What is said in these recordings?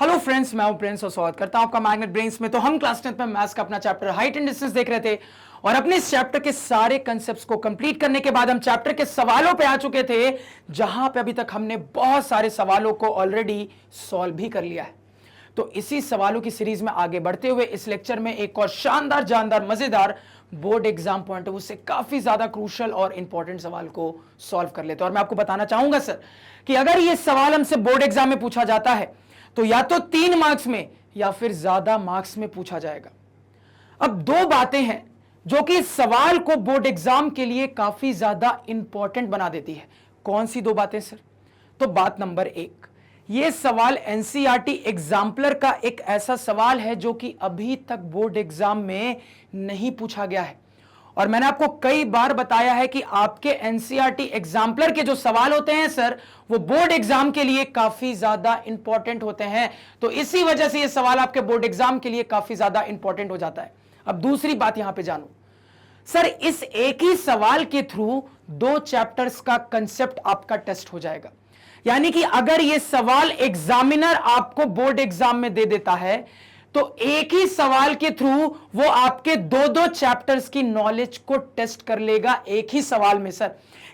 Hello friends, मैं हूं Prince और स्वागत करता हूं आपका मैग्नेट ब्रेन्स में। तो हम क्लास 10th में मैथ्स का अपना चैप्टर हाइट एंड डिस्टेंस देख रहे थे और अपने इस चैप्टर के सारे कंसेप्ट्स को कंप्लीट करने के बाद हम चैप्टर के सवालों पे आ चुके थे, जहां पे अभी तक हमने बहुत सारे सवालों को ऑलरेडी सॉल्व भी कर लिया है। तो इसी सवालों की सीरीज में आगे बढ़ते हुए इस लेक्चर में एक और शानदार जानदार मजेदार board exam point of view से काफी ज्यादा क्रूशियल और इंपॉर्टेंट सवाल को सॉल्व कर लेते हैं। और मैं आपको बताना चाहूंगा सर कि अगर ये सवाल हमसे बोर्ड एग्जाम में पूछा जाता है तो या तो 3 मार्क्स में या फिर ज्यादा मार्क्स में पूछा जाएगा। अब दो बातें हैं जो कि इस सवाल को बोर्ड एग्जाम के लिए काफी ज्यादा इंपॉर्टेंट बना देती है। कौन सी दो बातें सर? तो बात नंबर 1, यह सवाल एनसीईआरटी एग्जाम्पलर का एक ऐसा सवाल है जो कि अभी तक बोर्ड एग्जाम में नहीं पूछा गया है। और मैंने आपको कई बार बताया है कि आपके एनसीईआरटी एग्जाम्पलर के जो सवाल होते हैं सर, वो बोर्ड एग्जाम के लिए काफी ज्यादा इंपॉर्टेंट होते हैं। तो इसी वजह से ये सवाल आपके बोर्ड एग्जाम के लिए काफी ज्यादा इंपॉर्टेंट हो जाता है। अब दूसरी बात यहां पे जानू सर, इस एक ही सवाल के थ्रू 2 चैप्टर्स का कंसेप्ट आपका टेस्ट हो जाएगा। यानी कि अगर यह सवाल एग्जामिनर आपको बोर्ड एग्जाम में दे देता है तो एक ही सवाल के थ्रू वो आपके 2-2 चैप्टर्स की नॉलेज को टेस्ट कर लेगा एक ही सवाल में सर।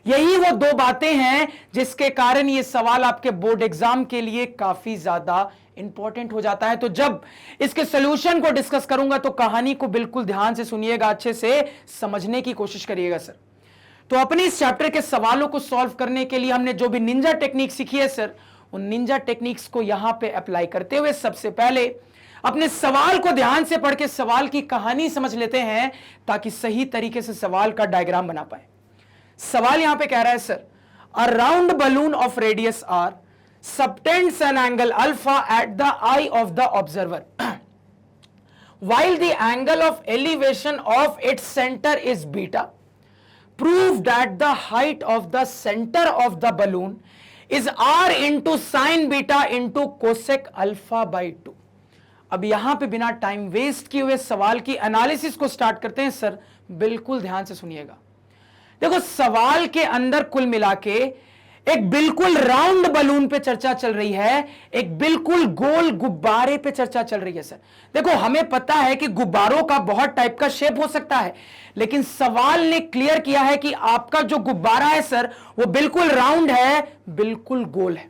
यही वो 2 बातें हैं जिसके कारण ये सवाल आपके बोर्ड एग्जाम के लिए काफी ज्यादा इंपॉर्टेंट हो जाता है। तो जब इसके सॉल्यूशन को डिस्कस करूंगा तो कहानी को बिल्कुल ध्यान से सुनिएगा, अच्छे से समझने की कोशिश करिएगा सर। तो अपने इस चैप्टर के सवालों को सॉल्व करने के लिए हमने जो भी निंजा टेक्निक सीखी है सर, उन निंजा टेक्निक्स को यहां पे अप्लाई करते हुए सबसे पहले अपने सवाल को ध्यान से पढ़ के सवाल की कहानी समझ लेते हैं ताकि सही तरीके से सवाल का डायग्राम बना पाए। सवाल यहां पे कह रहा है sir, a round balloon of radius R subtends an angle alpha at the eye of the observer while the angle of elevation of its center is beta. Prove that the height of the center of the balloon is r into sin beta into cosec alpha by 2. अब यहां पे बिना time waste किए हुए सवाल की analysis को start करते हैं सर। बिल्कुल ध्यान से सुनिएगा। देखो, सवाल के अंदर कुल मिला के एक बिल्कुल राउंड बलून पे चर्चा चल रही है, एक बिल्कुल गोल गुब्बारे पे चर्चा चल रही है सर। देखो, हमें पता है कि गुब्बारों का बहुत टाइप का शेप हो सकता है, लेकिन सवाल ने क्लियर किया है कि आपका जो गुब्बारा है सर वो बिल्कुल राउंड है, बिल्कुल गोल है।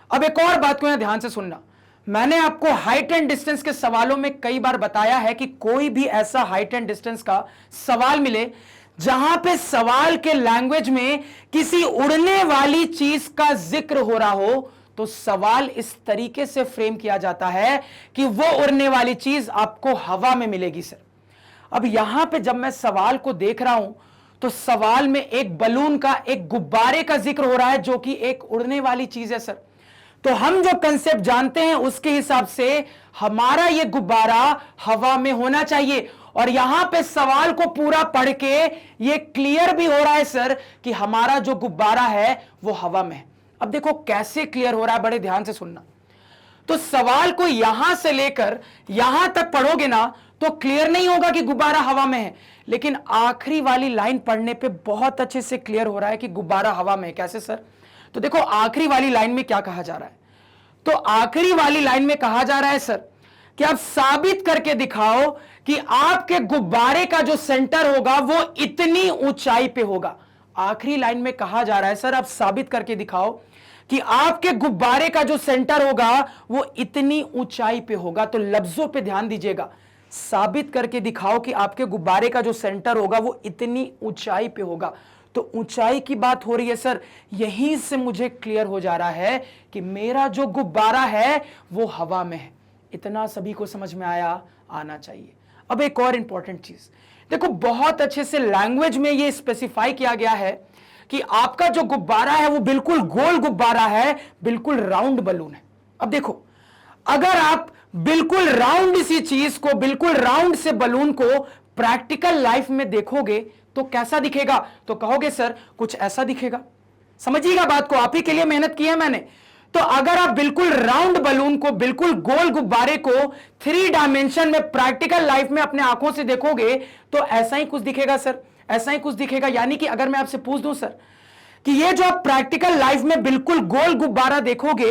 अब एक और बात को यहां ध्यान से सुनना, मैंने आपको हाइट एंड डिस्टेंस के सवालों में कई बार बताया है कि कोई भी ऐसा हाइट एंड डिस्टेंस का सवाल मिले जहां पे सवाल के लैंग्वेज में किसी उड़ने वाली चीज का जिक्र हो रहा हो तो सवाल इस तरीके से फ्रेम किया जाता है कि वो उड़ने वाली चीज आपको हवा में मिलेगी सर। अब यहां पे जब मैं सवाल को देख रहा हूं तो सवाल में एक बलून का, एक गुब्बारे का जिक्र हो रहा है जो कि एक उड़ने वाली चीज है सर। तो हम जो कंसेप्ट जानते हैं उसके हिसाब से हमारा यह गुब्बारा हवा में होना चाहिए। और यहां पे सवाल को पूरा पढ़ के ये क्लियर भी हो रहा है सर कि हमारा जो गुब्बारा है वो हवा में है। अब देखो कैसे क्लियर हो रहा है, बड़े ध्यान से सुनना। तो सवाल को यहां से लेकर यहां तक पढ़ोगे ना तो क्लियर नहीं होगा कि गुब्बारा हवा में है, लेकिन आखिरी वाली लाइन पढ़ने पे बहुत अच्छे से क्लियर हो रहा है कि गुब्बारा हवा में है। कैसे सर? तो देखो आखिरी वाली लाइन में क्या कहा जा रहा है। तो आखिरी वाली लाइन में कहा जा रहा है सर कि आप साबित करके दिखाओ कि आपके गुब्बारे का जो सेंटर होगा वो इतनी ऊंचाई पे होगा। आखिरी लाइन में कहा जा रहा है सर, आप साबित करके दिखाओ कि आपके गुब्बारे का जो सेंटर होगा वो इतनी ऊंचाई पे होगा। तो लफ्जों पे ध्यान दीजिएगा, साबित करके दिखाओ कि आपके गुब्बारे का जो सेंटर होगा वो इतनी ऊंचाई पे होगा। तो ऊंचाई की बात हो रही है सर। यहीं से मुझे क्लियर हो जा रहा है कि मेरा जो गुब्बारा है वो हवा में है। इतना सभी को समझ में आना चाहिए। अब एक और इंपॉर्टेंट चीज देखो, बहुत अच्छे से लैंग्वेज में ये स्पेसिफाई किया गया है कि आपका जो गुब्बारा है वो बिल्कुल गोल गुब्बारा है, बिल्कुल राउंड बलून है। अब देखो, अगर आप बिल्कुल राउंड सी चीज को, बिल्कुल राउंड से बलून को प्रैक्टिकल लाइफ में देखोगे तो कैसा दिखेगा? तो कहोगे सर कुछ ऐसा दिखेगा। समझिएगा बात को, आप ही के लिए मेहनत की है मैंने। तो अगर आप बिल्कुल राउंड बलून को, बिल्कुल गोल गुब्बारे को 3 डायमेंशन में प्रैक्टिकल लाइफ में अपने आंखों से देखोगे तो ऐसा ही कुछ दिखेगा सर, ऐसा ही कुछ दिखेगा। यानी कि अगर मैं आपसे पूछ दूं सर कि ये जो आप प्रैक्टिकल लाइफ में बिल्कुल गोल गुब्बारा देखोगे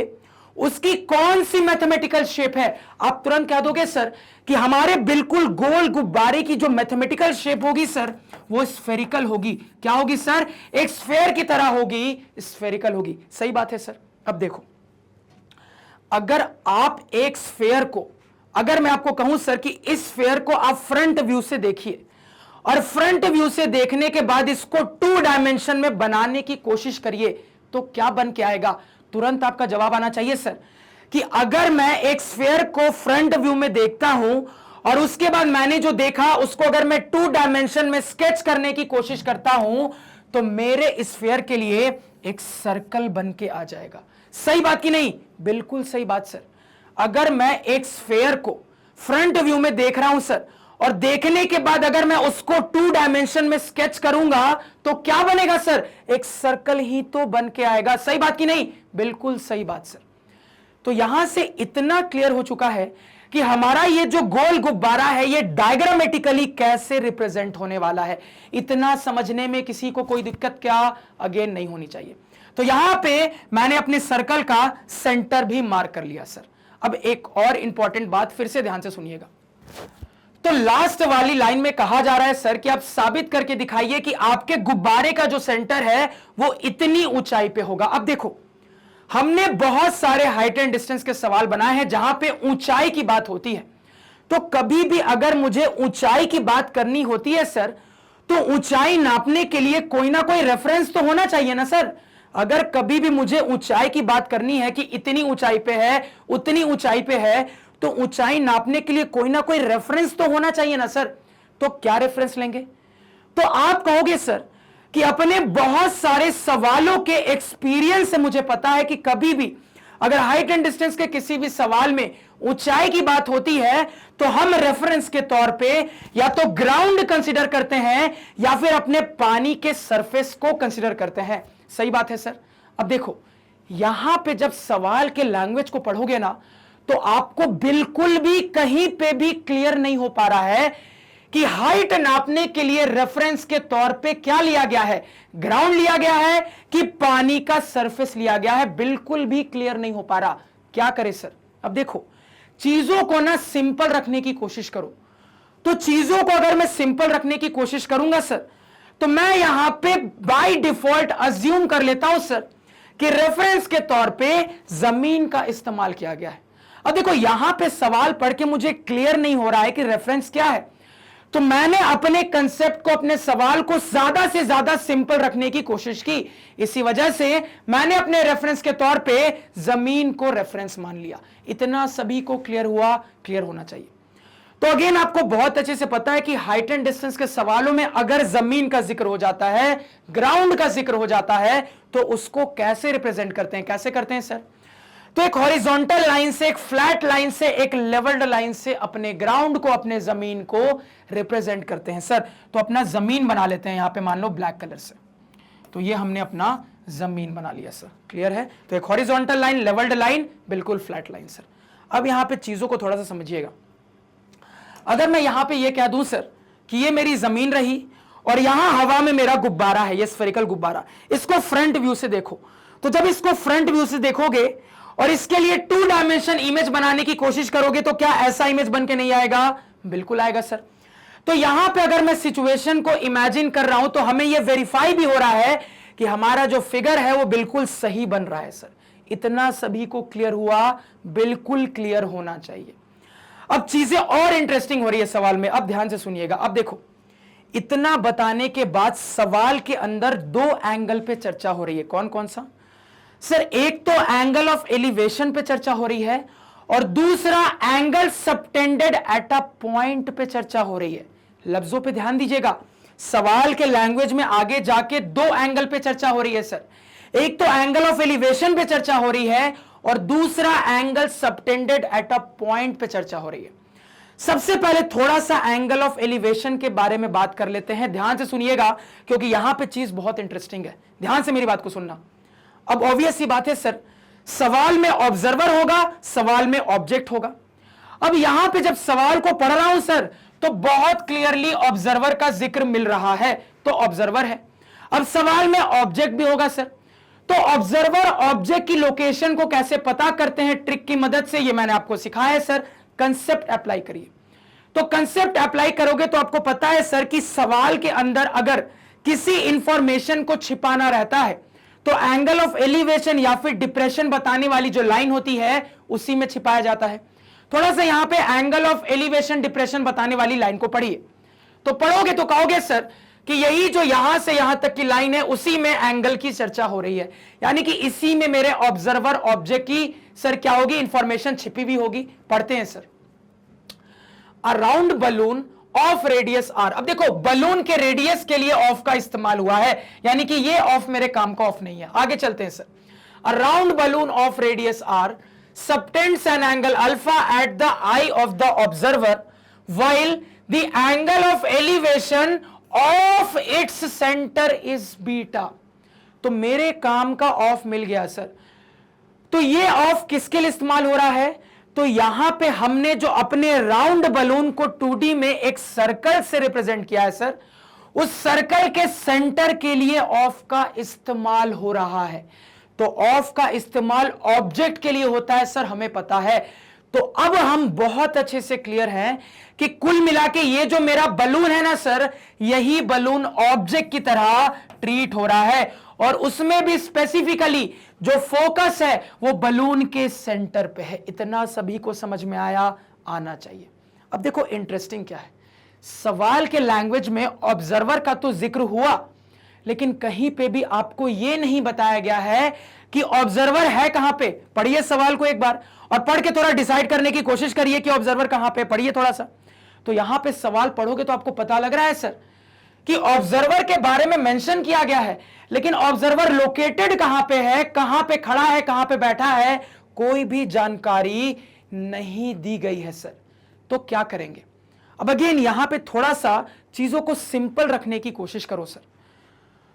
उसकी कौन सी मैथमेटिकल शेप है? आप तुरंत कह दोगे सर कि हमारे बिल्कुल गोल गुब्बारे की जो मैथमेटिकल शेप होगी सर वो स्फेरिकल होगी। क्या होगी सर? एक स्फेयर की तरह होगी, स्फेरिकल होगी। सही बात है सर। अब देखो, अगर आप एक स्फेयर को, अगर मैं आपको कहूं सर कि इस स्फेयर को आप फ्रंट व्यू से देखिए और फ्रंट व्यू से देखने के बाद इसको 2 डायमेंशन में बनाने की कोशिश करिए, तो क्या बन के आएगा? तुरंत आपका जवाब आना चाहिए सर कि अगर मैं एक स्फेयर को फ्रंट व्यू में देखता हूं और उसके बाद मैंने जो देखा उसको अगर मैं 2 डायमेंशन में स्केच करने की कोशिश करता हूं तो मेरे स्फेयर के लिए एक सर्कल बन के आ जाएगा। सही बात की नहीं? बिल्कुल सही बात सर। अगर मैं एक स्फेयर को फ्रंट व्यू में देख रहा हूं सर और देखने के बाद अगर मैं उसको 2 डायमेंशन में स्केच करूंगा तो क्या बनेगा सर? एक सर्कल ही तो बन के आएगा। सही बात की नहीं? बिल्कुल सही बात सर। तो यहां से इतना क्लियर हो चुका है कि हमारा ये जो गोल गुब्बारा है ये डायग्रामेटिकली कैसे रिप्रेजेंट होने वाला है। इतना समझने में किसी को कोई दिक्कत क्या अगेन नहीं होनी चाहिए। तो यहां पे मैंने अपने सर्कल का सेंटर भी मार्क कर लिया सर। अब एक और इंपॉर्टेंट बात फिर से ध्यान से सुनिएगा। तो लास्ट वाली लाइन में कहा जा रहा है सर कि आप साबित करके दिखाइए कि आपके गुब्बारे का जो सेंटर है वो इतनी ऊंचाई पे होगा। अब देखो, हमने बहुत सारे हाइट एंड डिस्टेंस के सवाल बनाए हैं जहां पे ऊंचाई की बात होती है। तो कभी भी अगर मुझे ऊंचाई की बात करनी होती है सर तो ऊंचाई नापने के लिए कोई ना कोई रेफरेंस तो होना चाहिए ना सर। अगर कभी भी मुझे ऊंचाई की बात करनी है कि इतनी ऊंचाई पे है, उतनी ऊंचाई पे है, तो ऊंचाई नापने के लिए कोई ना कोई रेफरेंस तो होना चाहिए ना सर। तो क्या रेफरेंस लेंगे? तो आप कहोगे सर कि अपने बहुत सारे सवालों के एक्सपीरियंस से मुझे पता है कि कभी भी अगर हाइट एंड डिस्टेंस के किसी भी सवाल में ऊंचाई की बात होती है तो हम रेफरेंस के तौर पे या तो ग्राउंड कंसीडर करते हैं या फिर अपने पानी के सरफेस को कंसीडर करते हैं। सही बात है सर। अब देखो, यहां पे जब सवाल के लैंग्वेज को पढ़ोगे ना तो आपको बिल्कुल भी कहीं पे भी क्लियर नहीं हो पा रहा है कि हाइट नापने के लिए रेफरेंस के तौर पे क्या लिया गया है, ग्राउंड लिया गया है कि पानी का सरफेस लिया गया है। बिल्कुल भी क्लियर नहीं हो पा रहा। क्या करें सर? अब देखो, चीजों को ना सिंपल रखने की कोशिश करो। तो चीजों को अगर मैं सिंपल रखने की कोशिश करूंगा सर तो मैं यहां पे बाय डिफॉल्ट अज्यूम कर लेता हूं सर कि रेफरेंस के तौर पे जमीन का इस्तेमाल किया गया है। अब देखो, यहां पे सवाल पढ़ के मुझे क्लियर नहीं हो रहा है कि रेफरेंस क्या है, तो मैंने अपने कंसेप्ट को, अपने सवाल को ज्यादा से ज्यादा सिंपल रखने की कोशिश की। इसी वजह से मैंने अपने रेफरेंस के तौर पे जमीन को रेफरेंस मान लिया। इतना सभी को क्लियर हुआ? क्लियर होना चाहिए। तो अगेन आपको बहुत अच्छे से पता है कि हाइट एंड डिस्टेंस के सवालों में अगर जमीन का जिक्र हो जाता है, ग्राउंड का जिक्र हो जाता है, तो उसको कैसे रिप्रेजेंट करते हैं? कैसे करते हैं सर? तो एक हॉरिजॉन्टल लाइन से, एक फ्लैट लाइन से, एक लेवल्ड लाइन से अपने ग्राउंड को, अपने जमीन को रिप्रेजेंट करते हैं सर। तो अपना जमीन बना लेते हैं यहां पे, मान लो ब्लैक कलर से। तो ये हमने अपना जमीन बना लिया सर। क्लियर है? तो एक हॉरिजॉन्टल लाइन, लेवल्ड लाइन, बिल्कुल फ्लैट लाइन सर। अब यहां पे चीजों को थोड़ा सा समझिएगा। अगर मैं यहां पे ये कह दूं सर कि ये मेरी जमीन रही और यहां हवा में मेरा गुब्बारा है, ये स्फेरिकल गुब्बारा, इसको फ्रंट व्यू से देखो। तो जब इसको फ्रंट व्यू से देखोगे और इसके लिए 2 डायमेंशन इमेज बनाने की कोशिश करोगे तो क्या ऐसा इमेज बन के नहीं आएगा? बिल्कुल आएगा सर। तो यहां पे अगर मैं सिचुएशन को इमेजिन कर रहा हूं तो हमें यह वेरीफाई भी हो रहा है कि हमारा जो फिगर है वो बिल्कुल सही बन रहा है सर। इतना सभी को क्लियर हुआ? बिल्कुल क्लियर होना चाहिए। अब चीजें और इंटरेस्टिंग हो रही है सवाल में। अब ध्यान से सुनिएगा। अब देखो, इतना बताने के बाद सवाल के अंदर 2 एंगल पे चर्चा हो रही है। कौन कौन सा सर? एक तो एंगल ऑफ एलिवेशन पे चर्चा हो रही है और दूसरा angle subtended at a point पे चर्चा हो रही है। लफ्जों पे ध्यान दीजिएगा। सवाल के लैंग्वेज में आगे जाके 2 एंगल पे चर्चा हो रही है सर। एक तो एंगल ऑफ एलिवेशन पे चर्चा हो रही है और दूसरा angle subtended at a point पे चर्चा हो रही है। सबसे पहले थोड़ा सा एंगल ऑफ एलिवेशन के बारे में बात कर लेते हैं। ध्यान से सुनिएगा क्योंकि यहां पे चीज बहुत इंटरेस्टिंग है। ध्यान से मेरी बात को सुनना। अब ऑब्वियस सी बात है सर, सवाल में ऑब्जर्वर होगा, सवाल में ऑब्जेक्ट होगा। अब यहां पे जब सवाल को पढ़ रहा हूं सर तो बहुत क्लियरली ऑब्जर्वर का जिक्र मिल रहा है, तो ऑब्जर्वर है। अब सवाल में ऑब्जेक्ट भी होगा सर, तो ऑब्जर्वर ऑब्जेक्ट की लोकेशन को कैसे पता करते हैं ट्रिक की मदद से, ये मैंने आपको सिखाया है सर। कंसेप्ट अप्लाई करिए। तो कंसेप्ट अप्लाई करोगे तो आपको पता है सर कि सवाल के अंदर अगर किसी इंफॉर्मेशन को छिपाना रहता है तो एंगल ऑफ एलिवेशन या फिर डिप्रेशन बताने वाली जो लाइन होती है उसी में छिपाया जाता है। थोड़ा सा यहां पे एंगल ऑफ एलिवेशन डिप्रेशन बताने वाली लाइन को पढ़िए। तो पढ़ोगे तो कहोगे सर कि यही जो यहां से यहां तक की लाइन है उसी में एंगल की चर्चा हो रही है, यानी कि इसी में मेरे ऑब्जर्वर ऑब्जेक्ट की सर क्या होगी, इंफॉर्मेशन छिपी भी होगी। पढ़ते हैं sir. A round balloon of radius R. अब देखो बलून के रेडियस के लिए ऑफ का इस्तेमाल हुआ है, यानी कि ये ऑफ मेरे काम का ऑफ नहीं है। आगे चलते हैं sir. A round balloon of radius R subtends an angle alpha at the eye of the observer while the angle of elevation of its center is beta। तो मेरे काम का ऑफ मिल गया सर। तो ये ऑफ किसके लिए इस्तेमाल हो रहा है, तो यहां पे हमने जो अपने राउंड बलून को 2D में एक सर्कल से रिप्रेजेंट किया है सर, उस सर्कल के सेंटर के लिए ऑफ का इस्तेमाल हो रहा है। तो ऑफ का इस्तेमाल ऑब्जेक्ट के लिए होता है सर, हमें पता है। तो अब हम बहुत अच्छे से क्लियर हैं कि कुल मिला के ये जो मेरा बलून है ना सर, यही बलून ऑब्जेक्ट की तरह ट्रीट हो रहा है, और उसमें भी स्पेसिफिकली जो फोकस है वो बलून के सेंटर पे है। इतना सभी को समझ में आना चाहिए। अब देखो इंटरेस्टिंग क्या है, सवाल के लैंग्वेज में ऑब्जर्वर का तो जिक्र हुआ, लेकिन कहीं पे भी आपको यह नहीं बताया गया है कि ऑब्जर्वर है कहां पे। पढ़िए सवाल को एक बार और पढ़ के थोड़ा डिसाइड करने की कोशिश करिए कि ऑब्जर्वर कहां पे। पढ़िए थोड़ा सा। तो यहां पे सवाल पढ़ोगे तो आपको पता लग रहा है सर कि ऑब्जर्वर के बारे में मेंशन किया गया है, लेकिन ऑब्जर्वर लोकेटेड कहां पे है, कहां पे खड़ा है, कहां पे बैठा है, कोई भी जानकारी नहीं दी गई है सर। तो क्या करेंगे। अब अगेन यहां पे थोड़ा सा चीजों को सिंपल रखने की कोशिश करो सर।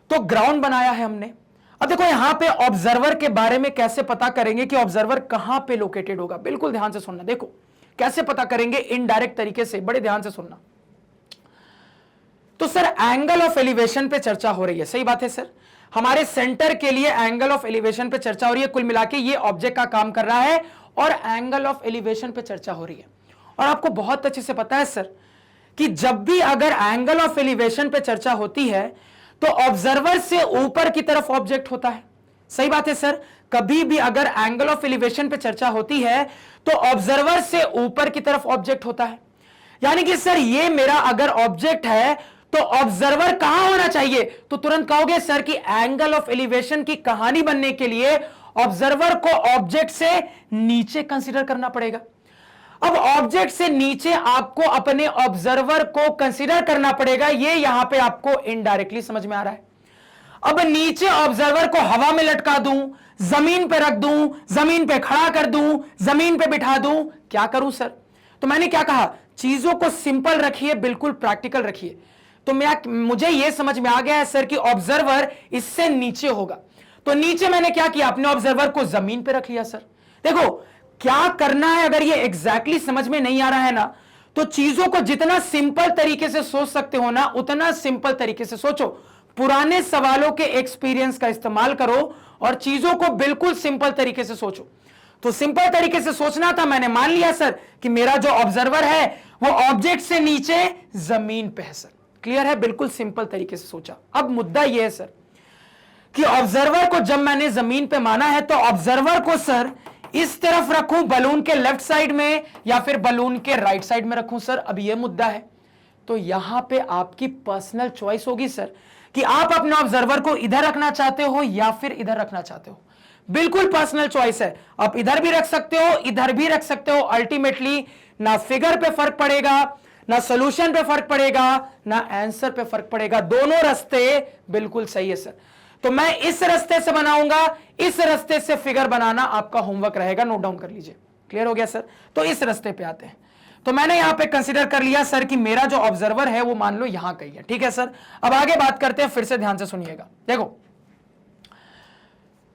तो ग्राउंड बनाया है हमने। अब देखो यहां पे ऑब्जर्वर के बारे में कैसे पता करेंगे कि ऑब्जर्वर कहां पे लोकेटेड होगा। बिल्कुल ध्यान से सुनना। देखो कैसे पता करेंगे, इनडायरेक्ट तरीके से, बड़े ध्यान से सुनना। तो सर एंगल ऑफ एलिवेशन पे चर्चा हो रही है, सही बात है सर। हमारे सेंटर के लिए एंगल ऑफ एलिवेशन पे चर्चा हो रही है। कुल मिला के ये ऑब्जेक्ट का काम कर रहा है और एंगल ऑफ एलिवेशन पे चर्चा हो रही है। और आपको बहुत अच्छे से पता है सर कि जब भी अगर एंगल ऑफ एलिवेशन पे चर्चा होती है तो ऑब्जर्वर से ऊपर की तरफ ऑब्जेक्ट होता है, सही बात है सर। कभी भी अगर एंगल ऑफ एलिवेशन पे चर्चा होती है तो ऑब्जर्वर से ऊपर की तरफ ऑब्जेक्ट होता है। यानी कि सर ये मेरा अगर ऑब्जेक्ट है तो ऑब्जर्वर कहां होना चाहिए, तो तुरंत कहोगे सर कि एंगल ऑफ एलिवेशन की कहानी बनने के लिए ऑब्जर्वर को ऑब्जेक्ट से नीचे कंसीडर करना पड़ेगा। अब ऑब्जेक्ट से नीचे आपको अपने ऑब्जर्वर को कंसीडर करना पड़ेगा, ये यहां पे आपको इनडायरेक्टली समझ में आ रहा है। अब नीचे ऑब्जर्वर को हवा में लटका दूं, जमीन पे रख दूं, जमीन पे खड़ा कर दूं, जमीन पे बिठा दूं, क्या करूं सर। तो मैंने क्या कहा, चीजों को सिंपल रखिए, बिल्कुल प्रैक्टिकल रखिए। तो मुझे यह समझ में आ गया है सर कि ऑब्जर्वर इससे नीचे होगा। तो नीचे मैंने क्या किया, अपने ऑब्जर्वर को जमीन पे रख लिया सर। देखो क्या करना है, अगर ये एग्जैक्टली समझ में नहीं आ रहा है ना, तो चीजों को जितना सिंपल तरीके से सोच सकते हो ना उतना सिंपल तरीके से सोचो। पुराने सवालों के एक्सपीरियंस का इस्तेमाल करो और चीजों को बिल्कुल सिंपल तरीके से सोचो। तो सिंपल तरीके से सोचना था, मैंने मान लिया सर कि मेरा जो ऑब्जर्वर है वो ऑब्जेक्ट से नीचे जमीन पे है सर। क्लियर है, बिल्कुल सिंपल तरीके से सोचा। अब मुद्दा यह है सर कि ऑब्जर्वर को जब मैंने जमीन पे माना है तो ऑब्जर्वर को सर इस तरफ रखूं बलून के लेफ्ट साइड में या फिर बलून के राइट साइड में रखूं सर, अब यह मुद्दा है। तो यहां पे आपकी पर्सनल चॉइस होगी सर कि आप अपने ऑब्जर्वर को इधर रखना चाहते हो या फिर इधर रखना चाहते हो। बिल्कुल पर्सनल चॉइस है, आप इधर भी रख सकते हो, इधर भी रख सकते हो। अल्टीमेटली ना फिगर पे फर्क पड़ेगा, ना सोल्यूशन पे फर्क पड़ेगा, ना आंसर पे फर्क पड़ेगा। दोनों रास्ते बिल्कुल सही है सर। तो मैं इस रास्ते से बनाऊंगा, इस रास्ते से फिगर बनाना आपका होमवर्क रहेगा, नोट डाउन कर लीजिए। क्लियर हो गया सर। तो इस रास्ते पे आते हैं। तो मैंने यहां पे कंसीडर कर लिया सर कि मेरा जो ऑब्जर्वर है वो मान लो यहां कहीं है, ठीक है सर। अब आगे बात करते हैं, फिर से ध्यान से सुनिएगा। देखो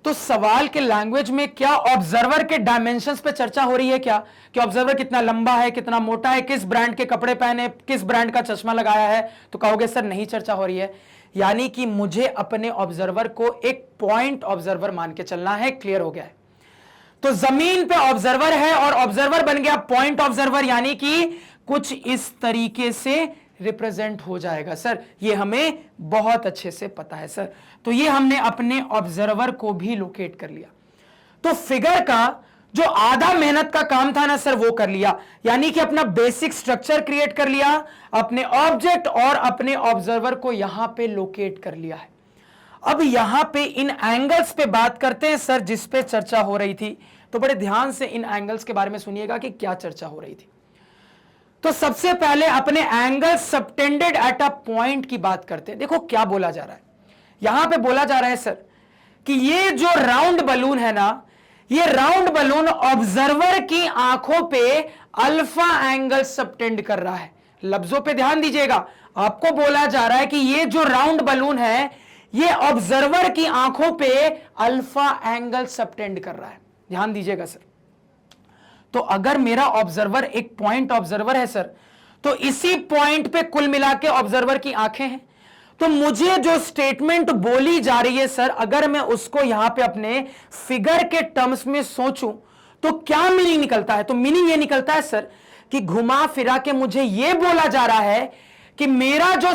तो सवाल के लैंग्वेज में क्या ऑब्जर्वर के डायमेंशंस पे चर्चा हो रही है क्या, कि ऑब्जर्वर कितना लंबा है, कितना मोटा है, किस ब्रांड के कपड़े पहने, किस ब्रांड का चश्मा लगाया है, तो कहोगे सर नहीं चर्चा हो रही है। यानी कि मुझे अपने ऑब्जर्वर को एक पॉइंट ऑब्जर्वर मान के चलना है। क्लियर हो गया है? तो जमीन पे ऑब्जर्वर है और ऑब्जर्वर बन गया पॉइंट ऑब्जर्वर, यानी कि कुछ इस तरीके से रिप्रेजेंट हो जाएगा। सर ये हमें बहुत अच्छे से पता है सर। तो ये हमने अपने ऑब्जर्वर को भी लोकेट कर लिया। तो फिगर का जो आधा मेहनत का काम था ना सर वो कर लिया, यानी कि अपना बेसिक स्ट्रक्चर क्रिएट कर लिया, अपने ऑब्जेक्ट और अपने ऑब्जर्वर को यहां पे लोकेट कर लिया है। अब यहां पे इन एंगल्स पे बात करते हैं सर, जिस पे चर्चा हो रही थी। तो बड़े ध्यान से इन एंगल्स के बारे में सुनिएगा कि क्या चर्चा हो रही थी। तो सबसे पहले अपने angle subtended at a point की बात करते हैं। देखो क्या बोला जा रहा है, यहां पे बोला जा रहा है सर कि ये जो राउंड बलून है ना, ये राउंड बलून ऑब्जर्वर की आंखों पे अल्फा एंगल सबटेंड कर रहा है। लफ्जों पे ध्यान दीजिएगा, आपको बोला जा रहा है कि ये जो राउंड बलून है ये ऑब्जर्वर की आंखों पे अल्फा एंगल सबटेंड कर रहा है। ध्यान दीजिएगा सर। तो अगर मेरा ऑब्जर्वर एक पॉइंट ऑब्जर्वर है सर, तो इसी पॉइंट पे कुल मिला के ऑब्जर्वर की आंखें हैं। तो मुझे जो स्टेटमेंट बोली जा रही है सर, अगर मैं उसको यहां पे अपने फिगर के टर्म्स में सोचूं तो क्या मीनिंग निकलता है? तो मीनिंग ये निकलता है सर कि घुमा फिरा के मुझे ये बोला जा रहा है कि मेरा जो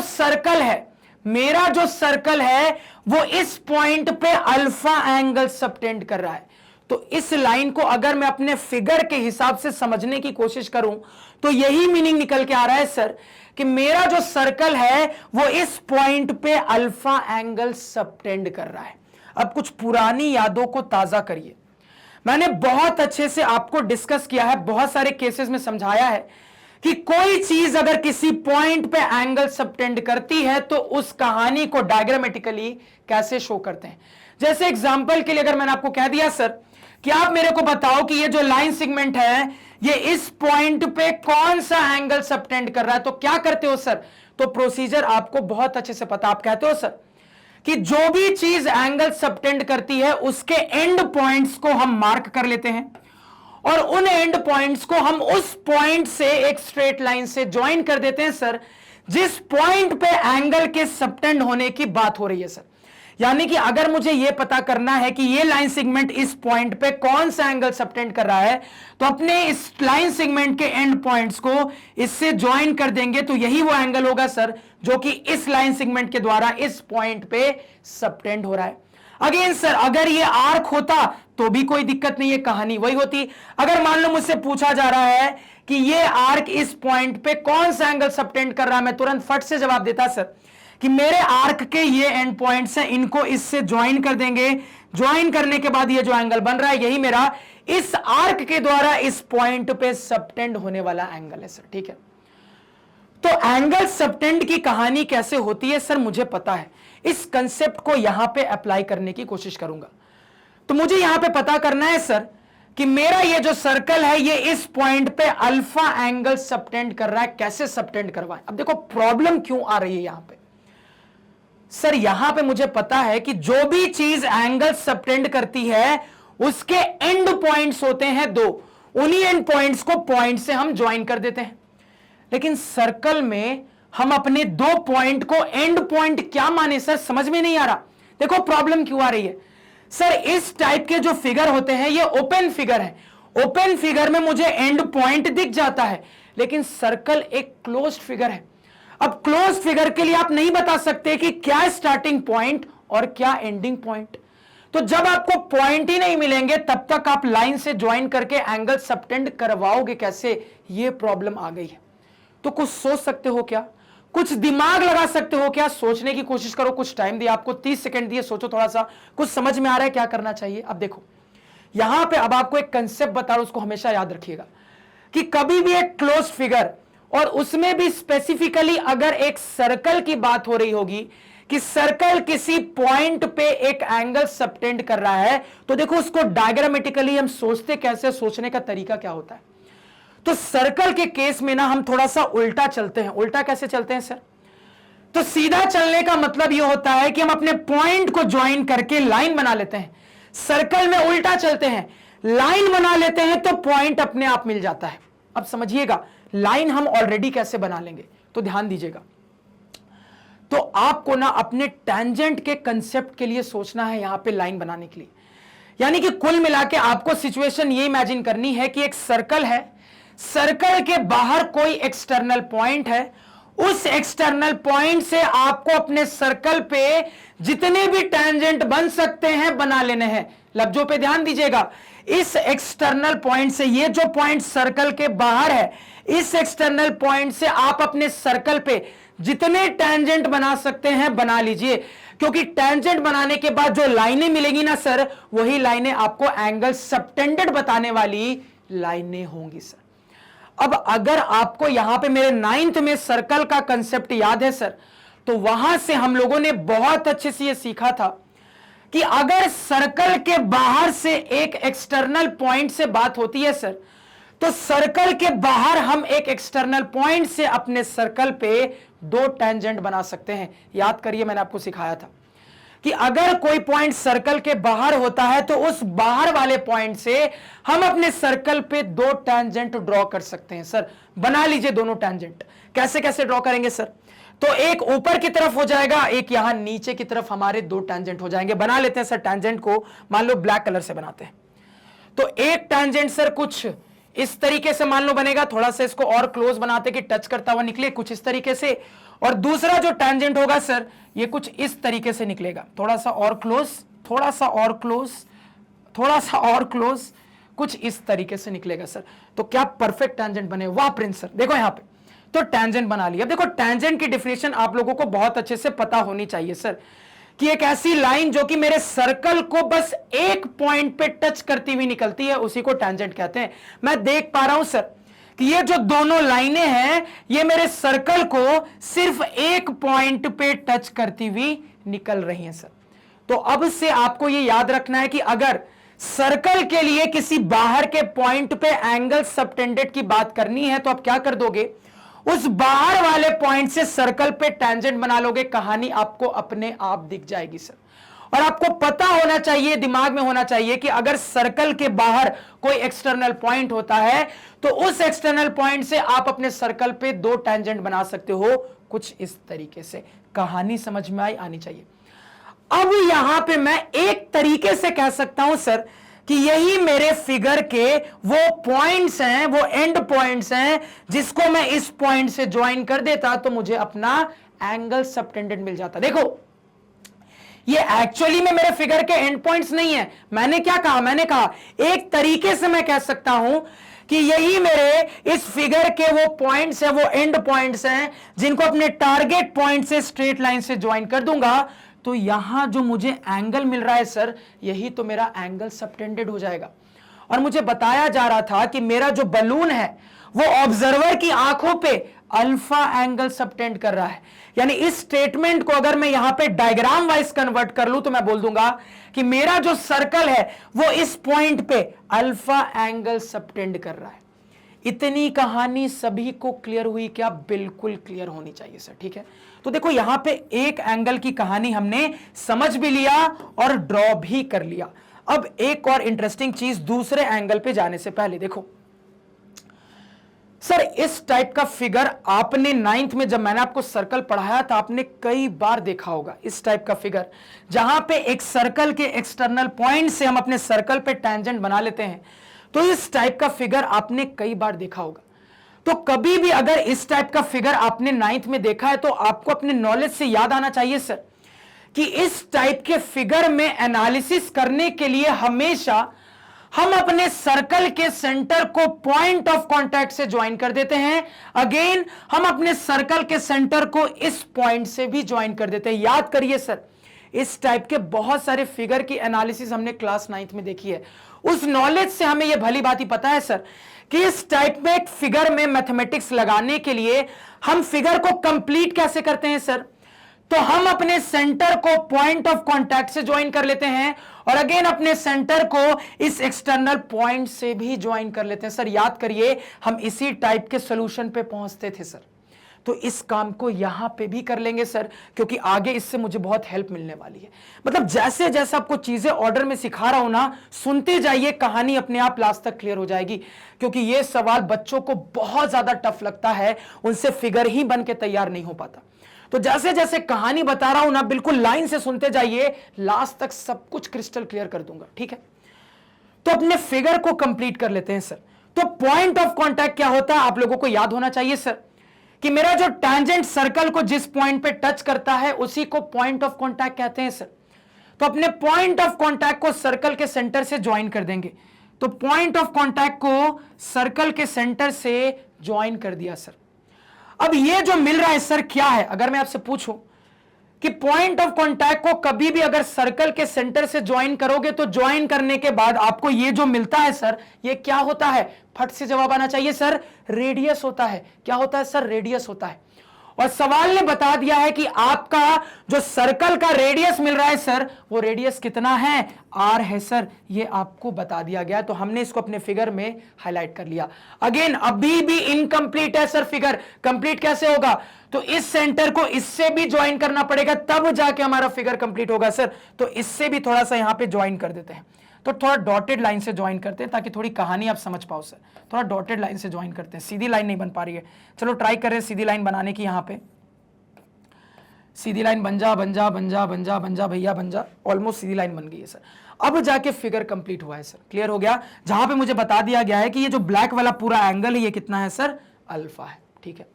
सर्कल है वो इस पॉइंट पे अल्फा एंगल सबटेंड कर रहा है। तो इस लाइन को अगर मैं अपने फिगर के हिसाब से समझने की कोशिश करूं तो यही मीनिंग निकल के आ रहा है सर कि मेरा जो सर्कल है वो इस पॉइंट पे अल्फा एंगल सबटेंड कर रहा है। अब कुछ पुरानी यादों को ताजा करिए। मैंने बहुत अच्छे से आपको डिस्कस किया है, बहुत सारे केसेस में समझाया है कि कोई चीज अगर किसी पॉइंट पे एंगल सबटेंड करती है तो उस कहानी को डायग्रामेटिकली कैसे शो करते हैं। जैसे एग्जांपल के लिए अगर मैंने आपको कह दिया सर कि आप मेरे को बताओ कि ये जो लाइन सेगमेंट है ये इस पॉइंट पे कौन सा एंगल सबटेंड कर रहा है, तो क्या करते हो सर? तो प्रोसीजर आपको बहुत अच्छे से पता। आप कहते हो सर कि जो भी चीज एंगल सबटेंड करती है उसके एंड पॉइंट्स को हम मार्क कर लेते हैं और उन एंड पॉइंट्स को हम उस पॉइंट से एक स्ट्रेट लाइन से ज्वाइन कर देते हैं सर, जिस पॉइंट पे एंगल के सबटेंड होने की बात हो रही है सर। यानी कि अगर मुझे यह पता करना है कि ये लाइन सेगमेंट इस पॉइंट पे कौन सा एंगल सबटेंड कर रहा है, तो अपने इस लाइन सेगमेंट के एंड पॉइंट्स को इससे ज्वाइन कर देंगे, तो यही वो एंगल होगा सर जो कि इस लाइन सेगमेंट के द्वारा इस पॉइंट पे सबटेंड हो रहा है। अगेन सर अगर ये आर्क होता तो भी कोई दिक्कत नहीं है, कहानी वही होती। अगर मान लो मुझसे पूछा जा रहा है कि ये आर्क इस पॉइंट पे कौन सा एंगल सबटेंड कर रहा है, मैं तुरंत फट से जवाब देता सर कि मेरे आर्क के ये एंड पॉइंट्स हैं, इनको इससे ज्वाइन कर देंगे। ज्वाइन करने के बाद ये जो एंगल बन रहा है यही मेरा इस आर्क के द्वारा इस पॉइंट पे सबटेंड होने वाला एंगल है सर। ठीक है, तो एंगल सबटेंड की कहानी कैसे होती है सर मुझे पता है। इस कंसेप्ट को यहां पे अप्लाई करने की कोशिश करूंगा। तो मुझे यहां पे पता करना है सर कि मेरा ये जो सर्कल है ये इस पॉइंट पे अल्फा एंगल सबटेंड कर रहा है, कैसे सबटेंड करवाएं। अब देखो प्रॉब्लम क्यों आ रही है यहां पे सर, यहां पे मुझे पता है कि जो भी चीज एंगल सबटेंड करती है उसके एंड पॉइंट्स होते हैं दो, उन्हीं एंड पॉइंट्स को पॉइंट से हम ज्वाइन कर देते हैं। लेकिन सर्कल में हम अपने दो पॉइंट को एंड पॉइंट क्या माने सर, समझ में नहीं आ रहा। देखो प्रॉब्लम क्यों आ रही है सर, इस टाइप के जो फिगर होते हैं ये ओपन फिगर है। ओपन फिगर में मुझे एंड पॉइंट दिख जाता है, लेकिन सर्कल एक क्लोज्ड फिगर है। अब क्लोज फिगर के लिए आप नहीं बता सकते कि क्या स्टार्टिंग पॉइंट और क्या एंडिंग पॉइंट। तो जब आपको पॉइंट ही नहीं मिलेंगे तब तक आप लाइन से ज्वाइन करके एंगल सबटेंड करवाओगे कैसे, ये प्रॉब्लम आ गई है। तो कुछ सोच सकते हो क्या, कुछ दिमाग लगा सकते हो क्या, सोचने की कोशिश करो। कुछ टाइम दिया आपको, 30 सेकंड दिए, सोचो थोड़ा सा, कुछ समझ में आ रहा है क्या करना चाहिए। अब देखो यहां पे अब आपको एक कंसेप्ट बता रहा हूं, उसको हमेशा याद रखिएगा कि कभी भी एक क्लोज फिगर और उसमें भी स्पेसिफिकली अगर एक सर्कल की बात हो रही होगी कि सर्कल किसी पॉइंट पे एक एंगल सबटेंड कर रहा है, तो देखो उसको डायग्रामेटिकली हम सोचते कैसे, सोचने का तरीका क्या होता है। तो सर्कल के केस में ना हम थोड़ा सा उल्टा चलते हैं। उल्टा कैसे चलते हैं सर? तो सीधा चलने का मतलब यह होता है कि हम अपने पॉइंट को ज्वाइन करके लाइन बना लेते हैं। सर्कल में उल्टा चलते हैं, लाइन बना लेते हैं तो पॉइंट अपने आप मिल जाता है। अब समझिएगा लाइन हम ऑलरेडी कैसे बना लेंगे, तो ध्यान दीजिएगा। तो आपको ना अपने टेंजेंट के कंसेप्ट के लिए सोचना है यहां पे लाइन बनाने के लिए। यानी कि कुल मिला के आपको सिचुएशन ये इमेजिन करनी है कि एक सर्कल है, सर्कल के बाहर कोई एक्सटर्नल पॉइंट है, उस एक्सटर्नल पॉइंट से आपको अपने सर्कल पे जितने भी टेंजेंट बन सकते हैं बना लेने हैं। लफ्जों पे ध्यान दीजिएगा। इस एक्सटर्नल पॉइंट से, ये जो पॉइंट सर्कल के बाहर है, इस एक्सटर्नल पॉइंट से आप अपने सर्कल पे जितने टेंजेंट बना सकते हैं बना लीजिए, क्योंकि टेंजेंट बनाने के बाद जो लाइनें मिलेंगी ना सर, वही लाइनें आपको एंगल सबटेंडेड बताने वाली लाइनें होंगी सर। अब अगर आपको यहां पे मेरे 9th में सर्कल का कंसेप्ट याद है सर, तो वहां से हम लोगों ने बहुत अच्छे से यह सीखा था कि अगर सर्कल के बाहर से एक एक्सटर्नल पॉइंट से बात होती है सर, तो सर्कल के बाहर हम एक एक्सटर्नल पॉइंट से अपने सर्कल पे 2 टेंजेंट बना सकते हैं। याद करिए मैंने आपको सिखाया था कि अगर कोई पॉइंट सर्कल के बाहर होता है तो उस बाहर वाले पॉइंट से हम अपने सर्कल पे 2 टेंजेंट ड्रॉ कर सकते हैं सर। बना लीजिए दोनों टेंजेंट। कैसे कैसे ड्रॉ करेंगे सर? तो एक ऊपर की तरफ हो जाएगा, एक यहां नीचे की तरफ हमारे 2 टेंजेंट हो जाएंगे। बना लेते हैं सर टेंजेंट को, मान लो ब्लैक कलर से बनाते हैं। तो एक टेंजेंट सर कुछ इस तरीके से मान लो बनेगा, थोड़ा सा इसको और क्लोज बनाते कि टच करता हुआ निकले कुछ इस तरीके से। और दूसरा जो टेंजेंट होगा सर, ये कुछ इस तरीके से निकलेगा, थोड़ा सा और क्लोज, थोड़ा सा और क्लोज, थोड़ा सा और क्लोज, कुछ इस तरीके से निकलेगा सर। तो क्या परफेक्ट टेंजेंट बने? वाह प्रिंस सर, देखो यहां पे तो टेंजेंट बना लिया। देखो टेंजेंट की डेफिनेशन आप लोगों को बहुत अच्छे से पता होनी चाहिए सर, कि एक ऐसी लाइन जो कि मेरे सर्कल को बस एक पॉइंट पे टच करती हुई निकलती है, उसी को टेंजेंट कहते हैं। मैं देख पा रहा हूं सर कि ये जो दोनों लाइनें हैं, ये मेरे सर्कल को सिर्फ एक पॉइंट पे टच करती हुई निकल रही हैं सर। तो अब से आपको ये याद रखना है कि अगर सर्कल के लिए किसी बाहर के पॉइंट पे एंगल सबटेंडेड की बात करनी है, तो आप क्या कर दोगे, उस बाहर वाले पॉइंट से सर्कल पे टेंजेंट बना लोगे। कहानी आपको अपने आप दिख जाएगी सर। और आपको पता होना चाहिए, दिमाग में होना चाहिए कि अगर सर्कल के बाहर कोई एक्सटर्नल पॉइंट होता है, तो उस एक्सटर्नल पॉइंट से आप अपने सर्कल पे 2 टेंजेंट बना सकते हो, कुछ इस तरीके से। कहानी समझ में आनी चाहिए। अब यहां पे मैं एक तरीके से कह सकता हूं सर कि यही मेरे फिगर के वो पॉइंट्स हैं, वो एंड पॉइंट्स हैं, जिसको मैं इस पॉइंट से ज्वाइन कर देता तो मुझे अपना एंगल सबटेंडेड मिल जाता। देखो ये एक्चुअली में मेरे फिगर के एंड पॉइंट्स नहीं है। मैंने क्या कहा? मैंने कहा एक तरीके से मैं कह सकता हूं कि यही मेरे इस फिगर के वो पॉइंट्स हैं, वो एंड पॉइंट्स हैं, जिनको अपने टारगेट पॉइंट से स्ट्रेट लाइन से ज्वाइन कर दूंगा, तो यहां जो मुझे एंगल मिल रहा है सर, यही तो मेरा एंगल सबटेंडेड हो जाएगा। और मुझे बताया जा रहा था कि मेरा जो बलून है वो ऑब्जर्वर की आंखों पे अल्फा एंगल सबटेंड कर रहा है। यानी इस स्टेटमेंट को अगर मैं यहां पे डायग्राम वाइज कन्वर्ट कर लूं, तो मैं बोल दूंगा कि मेरा जो सर्कल है वो इस पॉइंट पे अल्फा एंगल सबटेंड कर रहा है। इतनी कहानी सभी को क्लियर हुई क्या? बिल्कुल क्लियर होनी चाहिए सर, ठीक है। तो देखो यहां पे एक एंगल की कहानी हमने समझ भी लिया और ड्रॉ भी कर लिया। अब एक और इंटरेस्टिंग चीज दूसरे एंगल पे जाने से पहले देखो सर, इस टाइप का फिगर आपने 9th में जब मैंने आपको सर्कल पढ़ाया था, आपने कई बार देखा होगा। इस टाइप का फिगर जहां पे एक सर्कल के एक्सटर्नल पॉइंट से हम अपने सर्कल पे टेंजेंट बना लेते हैं, तो इस टाइप का फिगर आपने कई बार देखा होगा। तो कभी भी अगर इस टाइप का फिगर आपने 9th में देखा है, तो आपको अपने नॉलेज से याद आना चाहिए सर कि इस टाइप के फिगर में एनालिसिस करने के लिए हमेशा हम अपने सर्कल के सेंटर को पॉइंट ऑफ कांटेक्ट से ज्वाइन कर देते हैं। अगेन हम अपने सर्कल के सेंटर को इस पॉइंट से भी ज्वाइन कर देते हैं। याद करिए सर, इस टाइप के बहुत सारे फिगर की एनालिसिस हमने क्लास 9th में देखी है। उस नॉलेज से हमें यह भली बात ही पता है सर कि इस टाइप में एक फिगर में मैथमेटिक्स लगाने के लिए हम फिगर को कंप्लीट कैसे करते हैं सर। तो हम अपने सेंटर को पॉइंट ऑफ कांटेक्ट से ज्वाइन कर लेते हैं और अगेन अपने सेंटर को इस एक्सटर्नल पॉइंट से भी ज्वाइन कर लेते हैं। सर याद करिए, हम इसी टाइप के सॉल्यूशन पे पहुंचते थे सर। तो इस काम को यहां पे भी कर लेंगे सर, क्योंकि आगे इससे मुझे बहुत हेल्प मिलने वाली है। मतलब जैसे जैसे आपको चीजें ऑर्डर में सिखा रहा हूं ना, सुनते जाइए, कहानी अपने आप लास्ट तक क्लियर हो जाएगी। क्योंकि ये सवाल बच्चों को बहुत ज्यादा टफ लगता है, उनसे फिगर ही बन के तैयार नहीं हो पाता। तो जैसे जैसे कहानी बता रहा हूं ना, बिल्कुल लाइन से सुनते जाइए, लास्ट तक सब कुछ क्रिस्टल क्लियर कर दूंगा, ठीक है। तो अपने फिगर को कंप्लीट कर लेते हैं सर। तो पॉइंट ऑफ कांटेक्ट क्या होता है आप लोगों को याद होना चाहिए सर, कि मेरा जो टैंजेंट सर्कल को जिस पॉइंट पे टच करता है उसी को पॉइंट ऑफ कांटेक्ट कहते हैं सर। तो अपने पॉइंट ऑफ कांटेक्ट को सर्कल के सेंटर से ज्वाइन कर देंगे। तो पॉइंट ऑफ कांटेक्ट को सर्कल के सेंटर से ज्वाइन कर दिया सर। अब ये जो मिल रहा है सर क्या है, अगर मैं आपसे पूछूं कि पॉइंट ऑफ कांटेक्ट को कभी भी अगर सर्कल के सेंटर से ज्वाइन करोगे तो ज्वाइन करने के बाद आपको ये जो मिलता है सर, ये क्या होता है, फट से जवाब आना चाहिए सर, रेडियस होता है। क्या होता है सर, रेडियस होता है। और सवाल ने बता दिया है कि आपका जो सर्कल का रेडियस मिल रहा है सर, वो रेडियस कितना है, आर है सर, ये आपको बता दिया गया। तो हमने इसको अपने फिगर में हाईलाइट कर लिया। अगेन अभी भी इनकंप्लीट है सर, फिगर कंप्लीट कैसे होगा, तो इस सेंटर को इससे भी ज्वाइन करना पड़ेगा, तब जाके हमारा फिगर कंप्लीट होगा सर। तो इससे भी थोड़ा सा यहां पे ज्वाइन कर देते हैं। तो थोड़ा डॉटेड लाइन से ज्वाइन करते हैं ताकि थोड़ी कहानी आप समझ पाओ सर। थोड़ा डॉटेड लाइन से ज्वाइन करते हैं, सीधी लाइन नहीं बन पा रही है। चलो ट्राई करें सीधी लाइन बनाने की। यहां पे सीधी लाइन बन जा बन जा बन जा बन जा बन जा भैया बन जा। ऑलमोस्ट सीधी लाइन बन गई है सर। अब जाके फिगर कंप्लीट हुआ है सर, क्लियर हो गया। जहां पे मुझे बता दिया गया है कि ये जो ब्लैक वाला पूरा एंगल है ये कितना है सर, अल्फा है, ठीक है।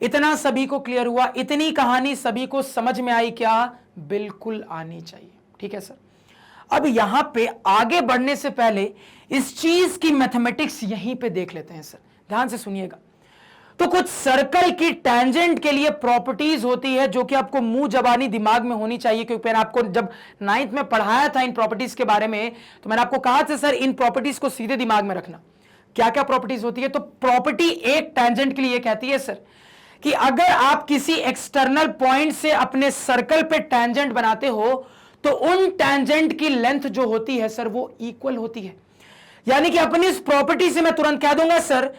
इतना सभी को क्लियर हुआ, इतनी कहानी सभी को समझ में आई क्या, बिल्कुल आनी चाहिए, ठीक है सर। अब यहां पे आगे बढ़ने से पहले इस चीज की मैथमेटिक्स यहीं पे देख लेते हैं सर, ध्यान से सुनिएगा। तो कुछ सर्कल की टैंजेंट के लिए प्रॉपर्टीज होती है जो कि आपको मुंह जबानी दिमाग में होनी चाहिए, क्योंकि मैंने आपको जब 9th में पढ़ाया था इन प्रॉपर्टीज के बारे में, तो मैंने आपको कहा था सर इन प्रॉपर्टीज को सीधे दिमाग में रखना। क्या क्या प्रॉपर्टीज होती है, तो प्रॉपर्टी एक टैंजेंट के लिए कहती है सर कि अगर आप किसी एक्सटर्नल पॉइंट से अपने सर्कल पे टैंजेंट बनाते हो तो उन टैंजेंट की लेंथ जो होती है सर वो इक्वल होती है। यानी कि अपनी इस प्रॉपर्टी से मैं तुरंत कह दूंगा सर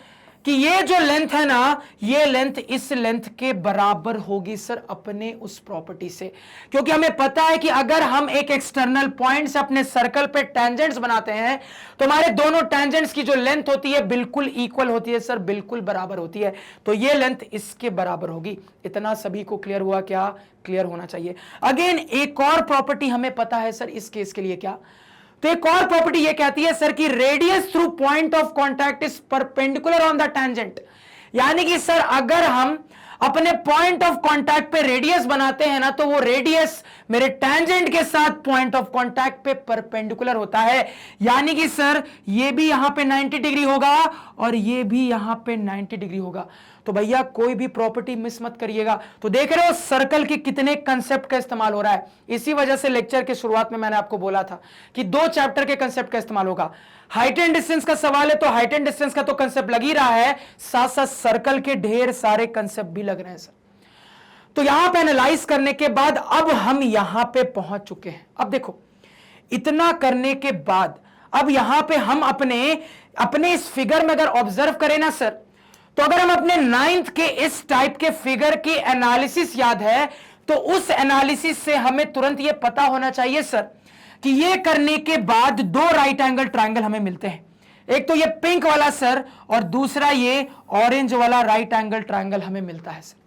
कि ये जो लेंथ है ना, ये लेंथ इस लेंथ के बराबर होगी सर अपने उस प्रॉपर्टी से। क्योंकि हमें पता है कि अगर हम एक एक्सटर्नल पॉइंट से अपने सर्कल पे टैंजेंट्स बनाते हैं तो हमारे दोनों टैंजेंट्स की जो लेंथ होती है बिल्कुल इक्वल होती है सर, बिल्कुल बराबर होती है। तो ये लेंथ इसके बराबर होगी। इतना सभी को क्लियर हुआ क्या, क्लियर होना चाहिए। अगेन एक और प्रॉपर्टी हमें पता है सर इस केस के लिए, क्या, तो एक और प्रॉपर्टी ये कहती है सर कि radius through point of contact is perpendicular on the tangent. यानी कि सर अगर हम अपने पॉइंट ऑफ कांटेक्ट पे रेडियस बनाते हैं ना, तो वो रेडियस मेरे टैंजेंट के साथ पॉइंट ऑफ कांटेक्ट पे परपेंडिकुलर होता है। यानी कि सर ये भी यहां पे 90 डिग्री होगा और ये भी यहां पे 90 डिग्री होगा। तो भैया कोई भी प्रॉपर्टी मिस मत करिएगा। तो देख रहे हो सर्कल के कितने कंसेप्ट का इस्तेमाल हो रहा है। इसी वजह से लेक्चर के शुरुआत में मैंने आपको बोला था कि 2 चैप्टर के कंसेप्ट का इस्तेमाल होगा। हाइट एंड डिस्टेंस का सवाल है तो हाइट एंड डिस्टेंस का तो कंसेप्ट लग ही रहा है, साथ साथ सर्कल के ढेर सारे कंसेप्ट भी लग रहे हैं सर। तो यहां पे एनालाइज करने के बाद अब हम यहां पे पहुंच चुके हैं। अब देखो इतना करने के बाद अब यहां पे हम अपने इस फिगर में अगर ऑब्जर्व करें ना सर, तो अगर हम अपने 9th के इस टाइप के फिगर की एनालिसिस याद है तो उस एनालिसिस से हमें तुरंत ये पता होना चाहिए सर कि ये करने के बाद 2 राइट एंगल ट्रायंगल हमें मिलते हैं। एक तो ये पिंक वाला सर और दूसरा ये ऑरेंज वाला राइट एंगल ट्रायंगल हमें मिलता है सर।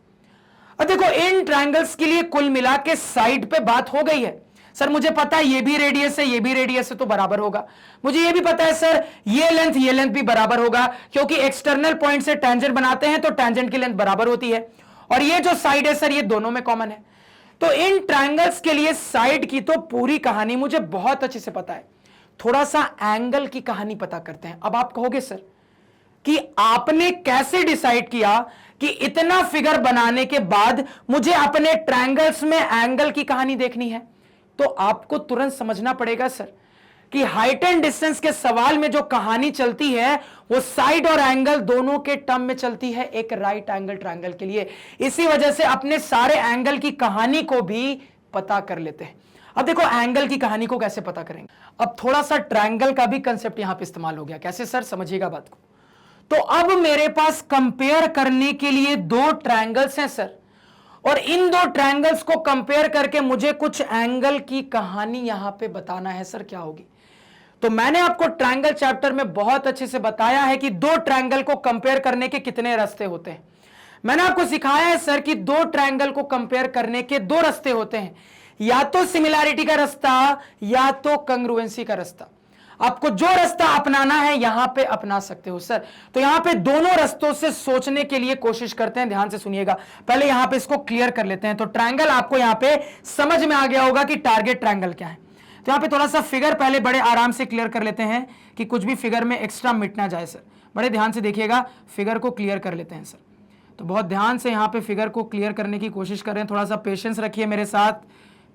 अब देखो इन ट्रायंगल्स के लिए कुल मिला के साइड पे बात हो गई है सर। मुझे पता है ये भी रेडियस है ये भी रेडियस है तो बराबर होगा। मुझे ये भी पता है सर ये लेंथ भी बराबर होगा, क्योंकि एक्सटर्नल पॉइंट से टैंजेंट बनाते हैं तो टैंजेंट की लेंथ बराबर होती है। और ये जो साइड है सर ये दोनों में कॉमन है। तो इन ट्रायंगल्स के लिए साइड की तो पूरी कहानी मुझे बहुत अच्छे से पता है। थोड़ा सा एंगल की कहानी पता करते हैं। अब आप कहोगे सर कि आपने कैसे डिसाइड किया कि इतना फिगर बनाने के बाद मुझे अपने ट्रायंगल्स में एंगल की कहानी देखनी है। तो आपको तुरंत समझना पड़ेगा सर कि हाइट एंड डिस्टेंस के सवाल में जो कहानी चलती है वो साइड और एंगल दोनों के टर्म में चलती है एक राइट एंगल ट्रायंगल के लिए। इसी वजह से अपने सारे एंगल की कहानी को भी पता कर लेते हैं। अब देखो एंगल की कहानी को कैसे पता करेंगे। अब थोड़ा सा ट्रायंगल का भी कंसेप्ट यहां पे इस्तेमाल हो गया। कैसे सर, समझिएगा बात को। तो अब मेरे पास कंपेयर करने के लिए दो ट्रायंगल्स हैं सर, और इन दो ट्रायंगल्स को कंपेयर करके मुझे कुछ एंगल की कहानी यहां पे बताना है सर, क्या होगी। तो मैंने आपको ट्रायंगल चैप्टर में बहुत अच्छे से बताया है कि दो ट्रायंगल को कंपेयर करने के कितने रास्ते होते हैं। मैंने आपको सिखाया है सर कि दो ट्रायंगल को कंपेयर करने के दो रास्ते होते हैं, या तो सिमिलैरिटी का रास्ता या तो कंग्रुएंसी का रास्ता। आपको जो रास्ता अपनाना है यहां पे अपना सकते हो सर। तो यहां पे दोनों रास्तों से सोचने के लिए कोशिश करते हैं, ध्यान से सुनिएगा। पहले यहां पे इसको क्लियर कर लेते हैं। तो ट्रायंगल आपको यहां पे समझ में आ गया होगा कि टारगेट ट्रायंगल क्या है। तो यहां पे थोड़ा सा फिगर पहले बड़े आराम से क्लियर कर लेते हैं कि कुछ भी फिगर में एक्स्ट्रा मिट ना जाए सर। बड़े ध्यान से देखिएगा, फिगर को क्लियर कर लेते हैं सर। तो बहुत ध्यान से यहां पे फिगर को क्लियर करने की कोशिश कर रहे हैं। थोड़ा सा पेशेंस रखिए मेरे साथ,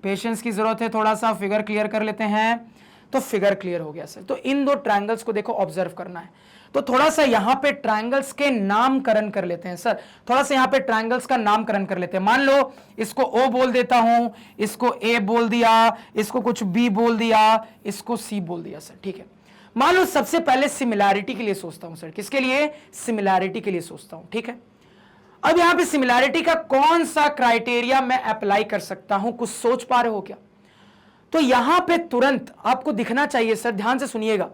पेशेंस की जरूरत है। थोड़ा सा फिगर क्लियर कर लेते हैं। तो फिगर क्लियर हो गया सर। तो इन दो ट्रायंगल्स को देखो, ऑब्जर्व करना है। तो थोड़ा सा यहां पे ट्रायंगल्स के नामकरण कर लेते हैं सर। थोड़ा सा यहां पे ट्रायंगल्स का नामकरण कर लेते हैं। मान लो इसको ओ बोल देता हूं, इसको ए बोल दिया, इसको कुछ बी बोल दिया, इसको सी बोल दिया सर, ठीक है। मान लो सबसे पहले सिमिलैरिटी के लिए सोचता हूं सर। किसके लिए? सिमिलैरिटी के लिए सोचता हूं, ठीक है। अब यहां पे सिमिलैरिटी का कौन सा क्राइटेरिया मैं अप्लाई कर सकता हूं, कुछ सोच पा रहे हो क्या? तो यहां पे तुरंत आपको दिखना चाहिए सर, ध्यान से सुनिएगा,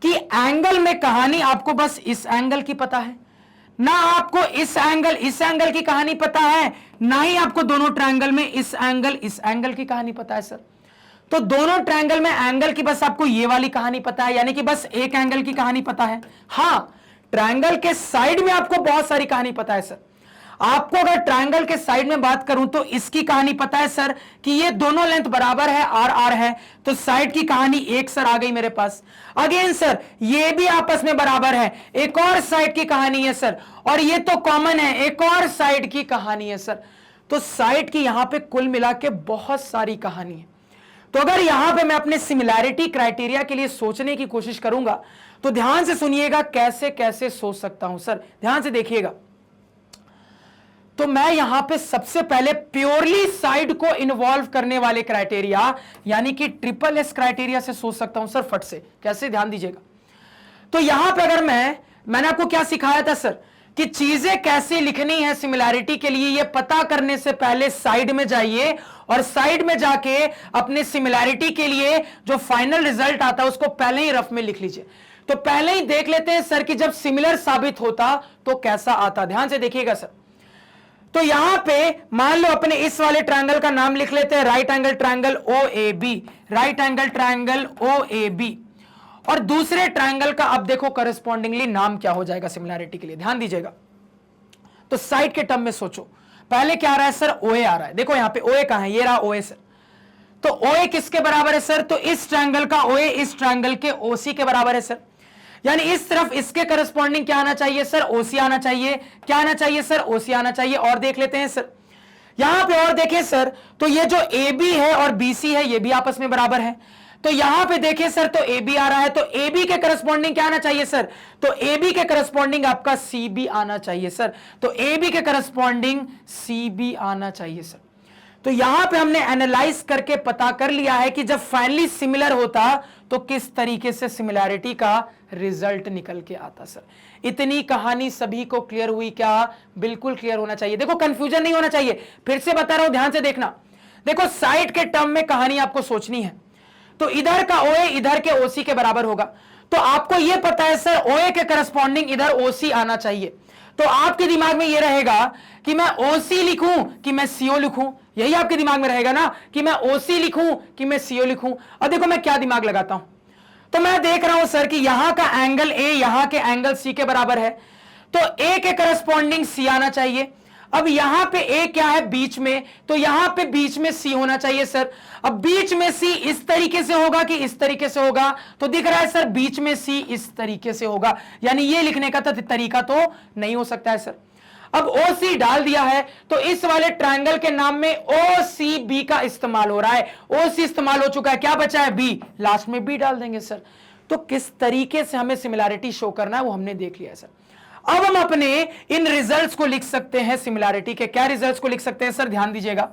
कि एंगल में कहानी आपको बस इस एंगल की पता है ना, आपको इस एंगल की कहानी पता है ना, ही आपको दोनों ट्रायंगल में इस एंगल की कहानी पता है सर। तो दोनों ट्रायंगल में एंगल की बस आपको ये वाली कहानी पता है, यानी कि बस एक एंगल की कहानी पता है। हां, ट्रायंगल के साइड में आपको बहुत सारी कहानी पता है सर। आपको अगर ट्रायंगल के साइड में बात करूं तो इसकी कहानी पता है सर कि ये दोनों लेंथ बराबर है, आर आर है, तो साइड की कहानी एक सर आ गई मेरे पास। अगेन सर ये भी आपस में बराबर है, एक और साइड की कहानी है सर, और ये तो कॉमन है, एक और साइड की कहानी है सर। तो साइड की यहां पे कुल मिला के बहुत सारी कहानी है। तो अगर यहां पे मैं अपने सिमिलैरिटी क्राइटेरिया के लिए सोचने की कोशिश करूंगा तो ध्यान से सुनिएगा कैसे कैसे सोच सकता हूं सर, ध्यान से देखिएगा। तो मैं यहां पे सबसे पहले प्योरली साइड को इन्वॉल्व करने वाले क्राइटेरिया यानी कि ट्रिपल एस क्राइटेरिया से सोच सकता हूं सर, फट से। कैसे? ध्यान दीजिएगा। तो यहां पे अगर मैंने आपको क्या सिखाया था सर कि चीजें कैसे लिखनी है सिमिलैरिटी के लिए, ये पता करने से पहले साइड में जाइए और साइड में जाके अपने सिमिलैरिटी के लिए जो फाइनल रिजल्ट आता है उसको पहले ही रफ में लिख लीजिए। तो पहले ही देख लेते हैं सर कि जब सिमिलर साबित होता तो कैसा आता। ध्यान से देखिएगा सर। तो यहां पे मान लो अपने इस वाले ट्रायंगल का नाम लिख लेते हैं right angle triangle O A B, right angle triangle O A B. और दूसरे ट्रायंगल का अब देखो करस्पॉन्डिंगली नाम क्या हो जाएगा सिमिलैरिटी के लिए, ध्यान दीजिएगा। तो साइड के टर्म में सोचो, पहले क्या आ रहा है सर? ओए आ रहा है। देखो यहां पे ओए कहां है? ये रहा ओए सर। तो ओए किसके बराबर है सर? तो इस ट्रायंगल का ओए इस ट्रायंगल के ओसी के बराबर है सर। यानी इस तरफ इसके करस्पॉन्डिंग क्या आना चाहिए सर? ओसी आना चाहिए। क्या आना चाहिए सर? ओसी आना चाहिए। और देख लेते हैं सर, यहां पे और देखें सर, तो ये जो ए बी है और बीसी है ये भी आपस में बराबर है। तो यहां पे देखें सर, तो ए बी आ रहा है, तो ए बी के करस्पॉन्डिंग क्या आना चाहिए सर? तो ए बी के करस्पॉन्डिंग आपका सी बी आना चाहिए सर। तो ए बी के करस्पॉन्डिंग सी बी आना चाहिए सर। तो यहां पे हमने एनालाइज करके पता कर लिया है कि जब फाइनली सिमिलर होता तो किस तरीके से सिमिलैरिटी का रिजल्ट निकल के आता सर। इतनी कहानी सभी को क्लियर हुई क्या? बिल्कुल क्लियर होना चाहिए। देखो कंफ्यूजन नहीं होना चाहिए, फिर से बता रहा हूं, ध्यान से देखना। देखो साइड के टर्म में कहानी आपको सोचनी है। तो इधर का ओए इधर के ओसी के बराबर होगा, तो आपको यह पता है सर ओए के करस्पॉन्डिंग इधर ओसी आना चाहिए। तो आपके दिमाग में यह रहेगा कि मैं ओसी लिखूं कि मैं सीओ लिखूं, यही आपके दिमाग में रहेगा ना कि मैं ओसी लिखूं कि मैं सीओ लिखूं। अब देखो मैं क्या दिमाग लगाता हूं, तो मैं देख रहा हूं सर कि यहां का एंगल ए यहां के एंगल सी के बराबर है, तो ए के करस्पॉन्डिंग सी आना चाहिए। अब यहां पे ए क्या है? बीच में, तो यहां पे बीच में सी होना चाहिए सर। अब बीच में सी इस तरीके से होगा कि इस तरीके से होगा? तो दिख रहा है सर बीच में सी इस तरीके से होगा, यानी ये लिखने का तरीका तो नहीं हो सकता है सर। अब ओ सी डाल दिया है, तो इस वाले ट्रायंगल के नाम में ओ सी बी का इस्तेमाल हो रहा है। ओ सी इस्तेमाल हो चुका है, क्या बचा है? बी। लास्ट में बी डाल देंगे सर। तो किस तरीके से हमें सिमिलैरिटी शो करना है वो हमने देख लिया है सर। अब हम अपने इन रिजल्ट्स को लिख सकते हैं सिमिलैरिटी के। क्या रिजल्ट्स को लिख सकते हैं सर? ध्यान दीजिएगा।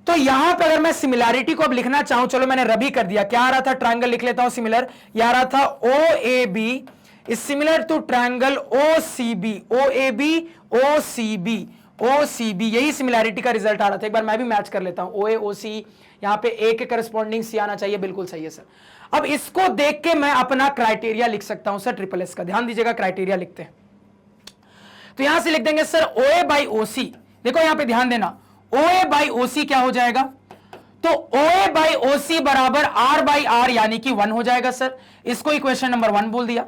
तो यहां पर अगर मैं सिमिलैरिटी को अब लिखना चाहूं, चलो मैंने रबी कर दिया। क्या आ रहा था? ट्रायंगल लिख लेता हूं सिमिलर। यह आ रहा था O A B, is similar to triangle OCB, OAB, OCB, OCB, यही सिमिलैरिटी का रिजल्ट आ रहा था। एक बार मैं भी मैच कर लेता हूं, OA OC, यहां पे A के करस्पॉन्डिंग C आना चाहिए, बिल्कुल सही है सर। अब इसको देख के मैं अपना क्राइटेरिया लिख सकता हूं सर ट्रिपल एस का। ध्यान दीजिएगा, क्राइटेरिया लिखते हैं तो यहां से लिख देंगे सर OA बाई OC। देखो यहां पे ध्यान देना, OA बाई OC क्या हो जाएगा, तो OA बाई OC बराबर R बाई R यानी कि 1 हो जाएगा सर। इसको इक्वेशन नंबर 1 बोल दिया।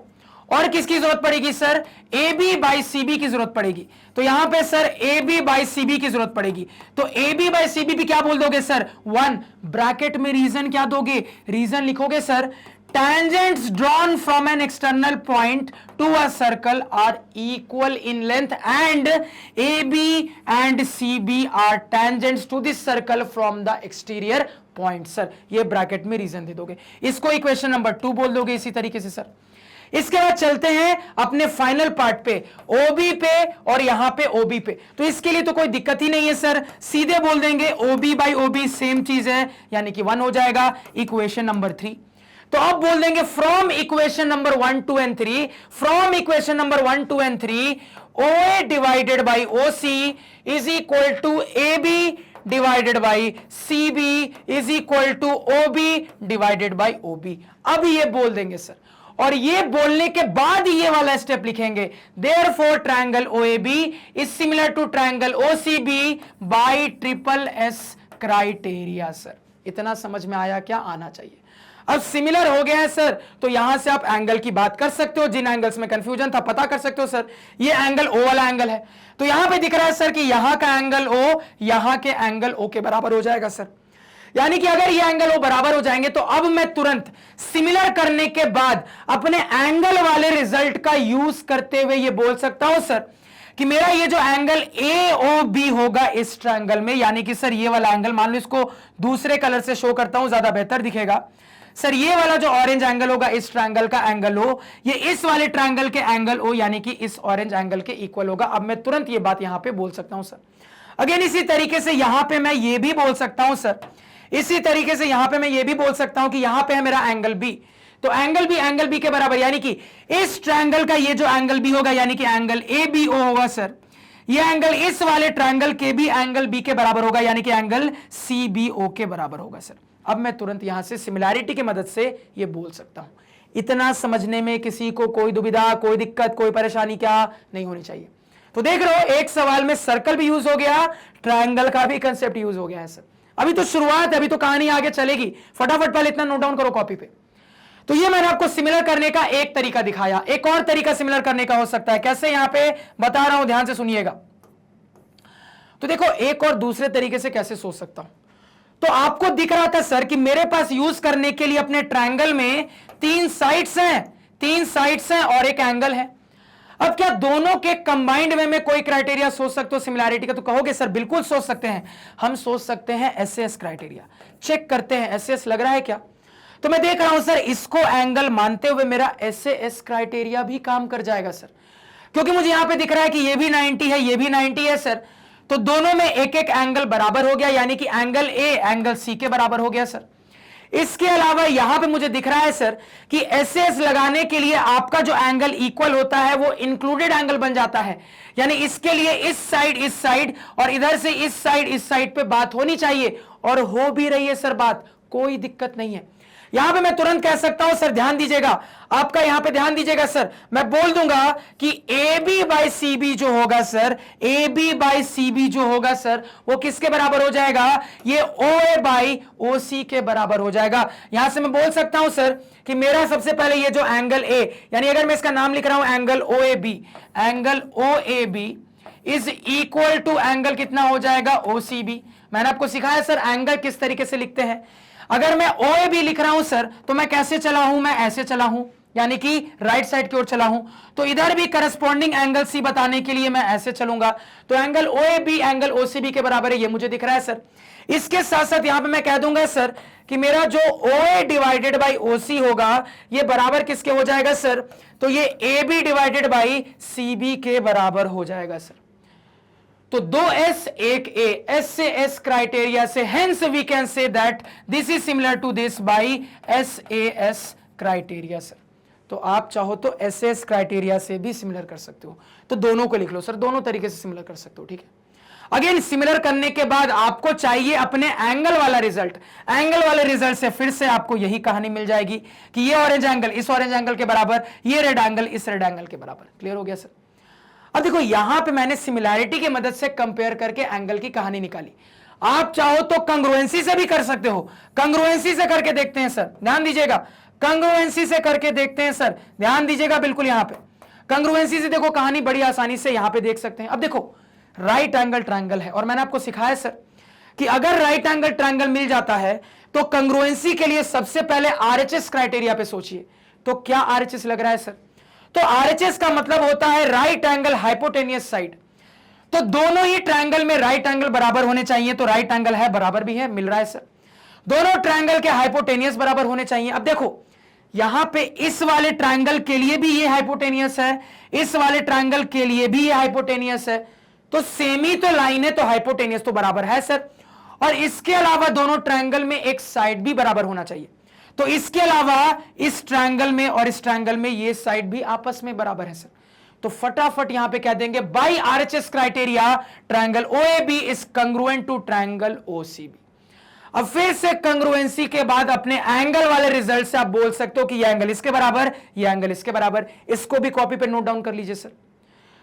और किसकी जरूरत पड़ेगी सर, AB बाई CB की जरूरत पड़ेगी। तो यहां पे सर AB बाई CB की जरूरत पड़ेगी, तो AB बाई CB भी क्या बोल दोगे सर, 1। ब्रैकेट में रीजन क्या दोगे, रीजन लिखोगे sir, tangents drawn from an external point to a circle are equal in length and AB and CB are tangents to this circle from the exterior point। Sir ये bracket में reason दे दोगे, इसको equation number 2 बोल दोगे इसी तरीके से sir. इसके बाद चलते हैं अपने फाइनल पार्ट पे, OB पे और यहां पे OB पे। तो इसके लिए तो कोई दिक्कत ही नहीं है सर, सीधे बोल देंगे OB बाई OB सेम चीज है, यानी कि 1 हो जाएगा, इक्वेशन नंबर 3। तो अब बोल देंगे from equation number 1, 2 and 3, from equation number 1, 2 and 3, OA divided by OC is equal to AB divided by CB is equal to OB divided by OB। अब ये बोल देंगे सर, और ये बोलने के बाद ये वाला स्टेप लिखेंगे, therefore triangle OAB is similar to triangle OCB by triple S criteria. Sir इतना समझ में आया क्या, आना चाहिए। अब सिमिलर हो गया है सर, तो यहां से आप एंगल की बात कर सकते हो, जिन एंगल्स में कंफ्यूजन था पता कर सकते हो सर। ये एंगल O वाला एंगल है, तो यहां पे दिख रहा है सर कि यहां का एंगल O यहां के एंगल O के बराबर हो जाएगा सर। यानी कि अगर ये एंगल O बराबर हो जाएंगे तो अब मैं तुरंत सिमिलर करने के बाद अपने एंगल वाले रिजल्ट का यूज करते हुए ये बोल सकता हूं सर कि मेरा ये जो एंगल AOB होगा इस ट्रायंगल में, यानी कि सर ये वाला एंगल, मान लो इसको दूसरे कलर से शो करता हूं ज्यादा बेहतर दिखेगा सर, ये वाला जो ऑरेंज एंगल होगा इस ट्रायंगल का एंगल O, ये इस वाले ट्रायंगल के एंगल O यानी कि इस ऑरेंज एंगल के इक्वल होगा। अब मैं तुरंत ये बात यहां पे बोल सकता हूं सर। अगेन इसी तरीके से यहां पे मैं ये भी बोल सकता हूं सर, इसी तरीके से यहां पे मैं ये भी बोल सकता हूं कि यहां पे है मेरा एंगल B, तो एंगल B के बराबर, यानी कि इस ट्रायंगल का ये जो एंगल B होगा यानी कि एंगल ABO होगा सर, ये एंगल इस वाले ट्रायंगल के भी एंगल B के बराबर होगा यानी कि एंगल CBO के बराबर होगा सर। अब मैं तुरंत यहां से सिमिलैरिटी की मदद से ये बोल सकता हूं। इतना समझने में किसी को कोई दुविधा, कोई दिक्कत, कोई परेशानी क्या नहीं होनी चाहिए। तो देख रहे हो एक सवाल में सर्कल भी यूज हो गया, ट्रायंगल का भी कंसेप्ट यूज हो गया है सर। अभी तो शुरुआत है, अभी तो कहानी आगे चलेगी, फटाफट पहले इतना नोट डाउन करो कॉपी पे। तो ये मैंने आपको सिमिलर करने का एक तरीका दिखाया, एक और तरीका सिमिलर करने का हो सकता है, कैसे यहां पे बता रहा हूं, ध्यान से सुनिएगा। तो देखो एक और दूसरे तरीके से कैसे सोच सकता हूं। तो आपको दिख रहा था सर कि मेरे पास यूज करने के लिए अपने ट्रायंगल में 3 साइड्स हैं और एक एंगल है। अब क्या दोनों के कंबाइंड वे में कोई क्राइटेरिया सोच सकते हो सिमिलैरिटी का, तो कहोगे सर बिल्कुल सोच सकते हैं। हम सोच सकते हैं SAS क्राइटेरिया, चेक करते हैं SAS लग रहा है क्या। तो मैं देख रहा हूं सर इसको एंगल मानते हुए मेरा SAS क्राइटेरिया भी काम कर जाएगा सर, क्योंकि मुझे यहां पे दिख रहा है कि ये भी 90 है, ये भी 90 है सर, तो दोनों में एक एक एंगल बराबर हो गया, यानी कि एंगल A एंगल C के बराबर हो गया सर। इसके अलावा यहां पे मुझे दिख रहा है सर कि SS लगाने के लिए आपका जो एंगल इक्वल होता है वो इंक्लूडेड एंगल बन जाता है, यानी इसके लिए इस साइड और इधर से इस साइड पे बात होनी चाहिए, और हो भी रही है सर बात, कोई दिक्कत नहीं है। यहां पे मैं तुरंत कह सकता हूं सर, ध्यान दीजिएगा, आपका यहां पे ध्यान दीजिएगा सर, मैं बोल दूंगा कि AB बाई CB जो होगा सर, AB बाई CB जो होगा सर, वो किसके बराबर हो जाएगा, ये OA बाई OC के बराबर हो जाएगा। यहां से मैं बोल सकता हूं सर कि मेरा सबसे पहले ये जो एंगल A, यानी अगर मैं इसका नाम लिख रहा हूं angle OAB is equal to angle कितना हो जाएगा, OCB। मैंने आपको सिखाया सर एंगल किस तरीके से लिखते हैं। अगर मैं OAB लिख रहा हूं सर, तो मैं कैसे चला हूं, मैं ऐसे चला हूं, यानी कि राइट साइड की ओर चला हूं। तो इधर भी करस्पॉन्डिंग एंगल C बताने के लिए मैं ऐसे चलूंगा, तो एंगल OAB एंगल OCB के बराबर है, ये मुझे दिख रहा है सर। इसके साथ साथ यहां पे मैं कह दूंगा सर कि मेरा जो OA डिवाइडेड बाई OC होगा ये बराबर किसके हो जाएगा सर, तो ये AB डिवाइडेड बाई CB के बराबर हो जाएगा सर। तो 2S एक A, S से S क्राइटेरिया से, hence we can say that this is similar to this by SAS criteria sir. तो आप चाहो तो एसएस क्राइटेरिया से भी सिमिलर कर सकते हो। तो दोनों को लिख लो सर, दोनों तरीके से सिमिलर कर सकते हो, ठीक है। अगेन सिमिलर करने के बाद आपको चाहिए अपने एंगल वाला रिजल्ट। एंगल वाले रिजल्ट से फिर से आपको यही कहानी मिल जाएगी कि ये ऑरेंज एंगल इस ऑरेंज एंगल के बराबर, ये रेड एंगल इस रेड एंगल के बराबर। क्लियर हो गया सर? अब देखो यहां पे मैंने सिमिलैरिटी की मदद से कंपेयर करके एंगल की कहानी निकाली। आप चाहो तो कंग्रुएंसी से भी कर सकते हो। कंग्रुएंसी से करके देखते हैं सर, ध्यान दीजिएगा। कंग्रुएंसी से करके देखते हैं सर, ध्यान दीजिएगा बिल्कुल। यहां पे कंग्रुएंसी से देखो कहानी बड़ी आसानी से यहां पे देख सकते हैं। अब देखो राइट एंगल ट्रायंगल है और मैंने आपको सिखाया सर कि अगर राइट एंगल ट्रायंगल मिल जाता है तो कंग्रुएंसी के लिए सबसे पहले आरएचएस क्राइटेरिया पे सोचिए। तो क्या आरएचएस लग रहा है सर? तो आरएचएस का मतलब होता है राइट एंगल हाइपोटेनियस साइड। तो दोनों ही ट्रायंगल में राइट एंगल बराबर होने चाहिए। तो राइट एंगल है, बराबर भी है, मिल रहा है सर। दोनों ट्रायंगल के हाइपोटेनियस बराबर होने चाहिए। अब देखो यहां पे इस वाले ट्रायंगल के लिए भी ये हाइपोटेनियस है, इस वाले ट्रायंगल के लिए भी ये हाइपोटेनियस है। तो सेमी तो लाइन है, तो हाइपोटेनियस तो बराबर है सर। और इसके अलावा दोनों ट्रायंगल में एक साइड भी बराबर होना चाहिए। तो इसके अलावा इस ट्रायंगल में और इस ट्रायंगल में ये साइड भी आपस में बराबर है सर। तो फटाफट यहां पे कह देंगे by RHS criteria triangle OAB is congruent to triangle OCB. अब फिर से कंग्रुएंसी के बाद अपने एंगल वाले रिजल्ट से आप बोल सकते हो कि ये एंगल इसके बराबर, ये एंगल इसके बराबर। इसको भी कॉपी पे नोट डाउन कर लीजिए सर।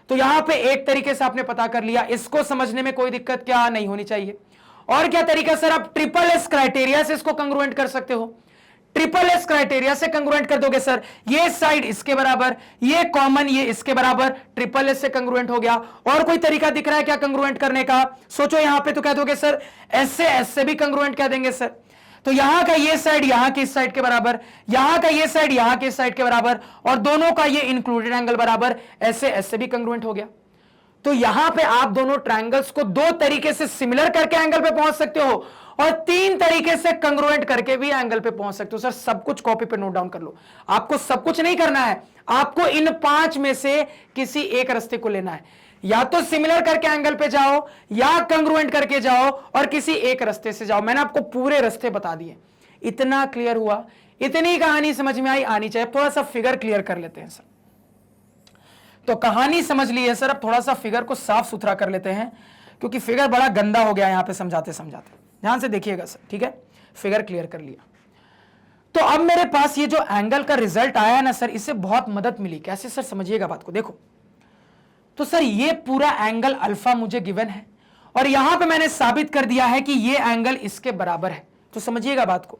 तो यहां पे एक तरीके से आपने पता कर लिया। इसको समझने में कोई दिक्कत क्या नहीं होनी चाहिए। और क्या तरीका सर? आप ट्रिपल एस क्राइटेरिया से इसको कंग्रुएंट कर सकते हो। ट्रिपल एस क्राइटेरिया से कंग्रुएंट कर दोगे सर, ये साइड इसके बराबर, ये कॉमन ये इसके बराबर, ट्रिपल एस से कंग्रुएंट हो गया। और कोई तरीका दिख रहा है क्या कंग्रुएंट करने का? सोचो यहां पे, तो कह दोगे सर एस से भी कंग्रुएंट कह देंगे सर। तो यहां का ये साइड यहां की इस साइड के बराबर, यहां का ये साइड यहां के इस साइड के बराबर, और दोनों का ये इंक्लूडेड एंगल बराबर, एस से भी कंग्रुएंट हो गया। तो यहां पे आप दोनों ट्रायंगल्स को दो तरीके से सिमिलर करके एंगल पे पहुंच सकते हो और तीन तरीके से कंग्रुएंट करके भी एंगल पे पहुंच सकते हो सर। सब कुछ कॉपी पे नोट डाउन कर लो। आपको सब कुछ नहीं करना है, आपको इन पांच में से किसी एक रास्ते को लेना है। या तो सिमिलर करके एंगल पे जाओ, या कंग्रुएंट करके जाओ, और किसी एक रास्ते से जाओ। मैंने आपको पूरे रास्ते बता दिए। इतना क्लियर हुआ? इतनी कहानी समझ में आई? आनी चाहिए। थोड़ा सा फिगर क्लियर कर लेते हैं सर। तो कहानी समझ ली है सर, अब थोड़ा सा फिगर को साफ सुथरा कर लेते हैं, क्योंकि फिगर बड़ा गंदा हो गया यहां पे समझाते समझाते। ध्यान से देखिएगा सर, ठीक है। फिगर क्लियर कर लिया। तो अब मेरे पास ये जो एंगल का रिजल्ट आया है ना सर, इससे बहुत मदद मिली। कैसे सर? समझिएगा बात को। देखो तो सर ये पूरा एंगल अल्फा मुझे गिवन है और यहां पे मैंने साबित कर दिया है कि ये एंगल इसके बराबर है। तो समझिएगा बात को।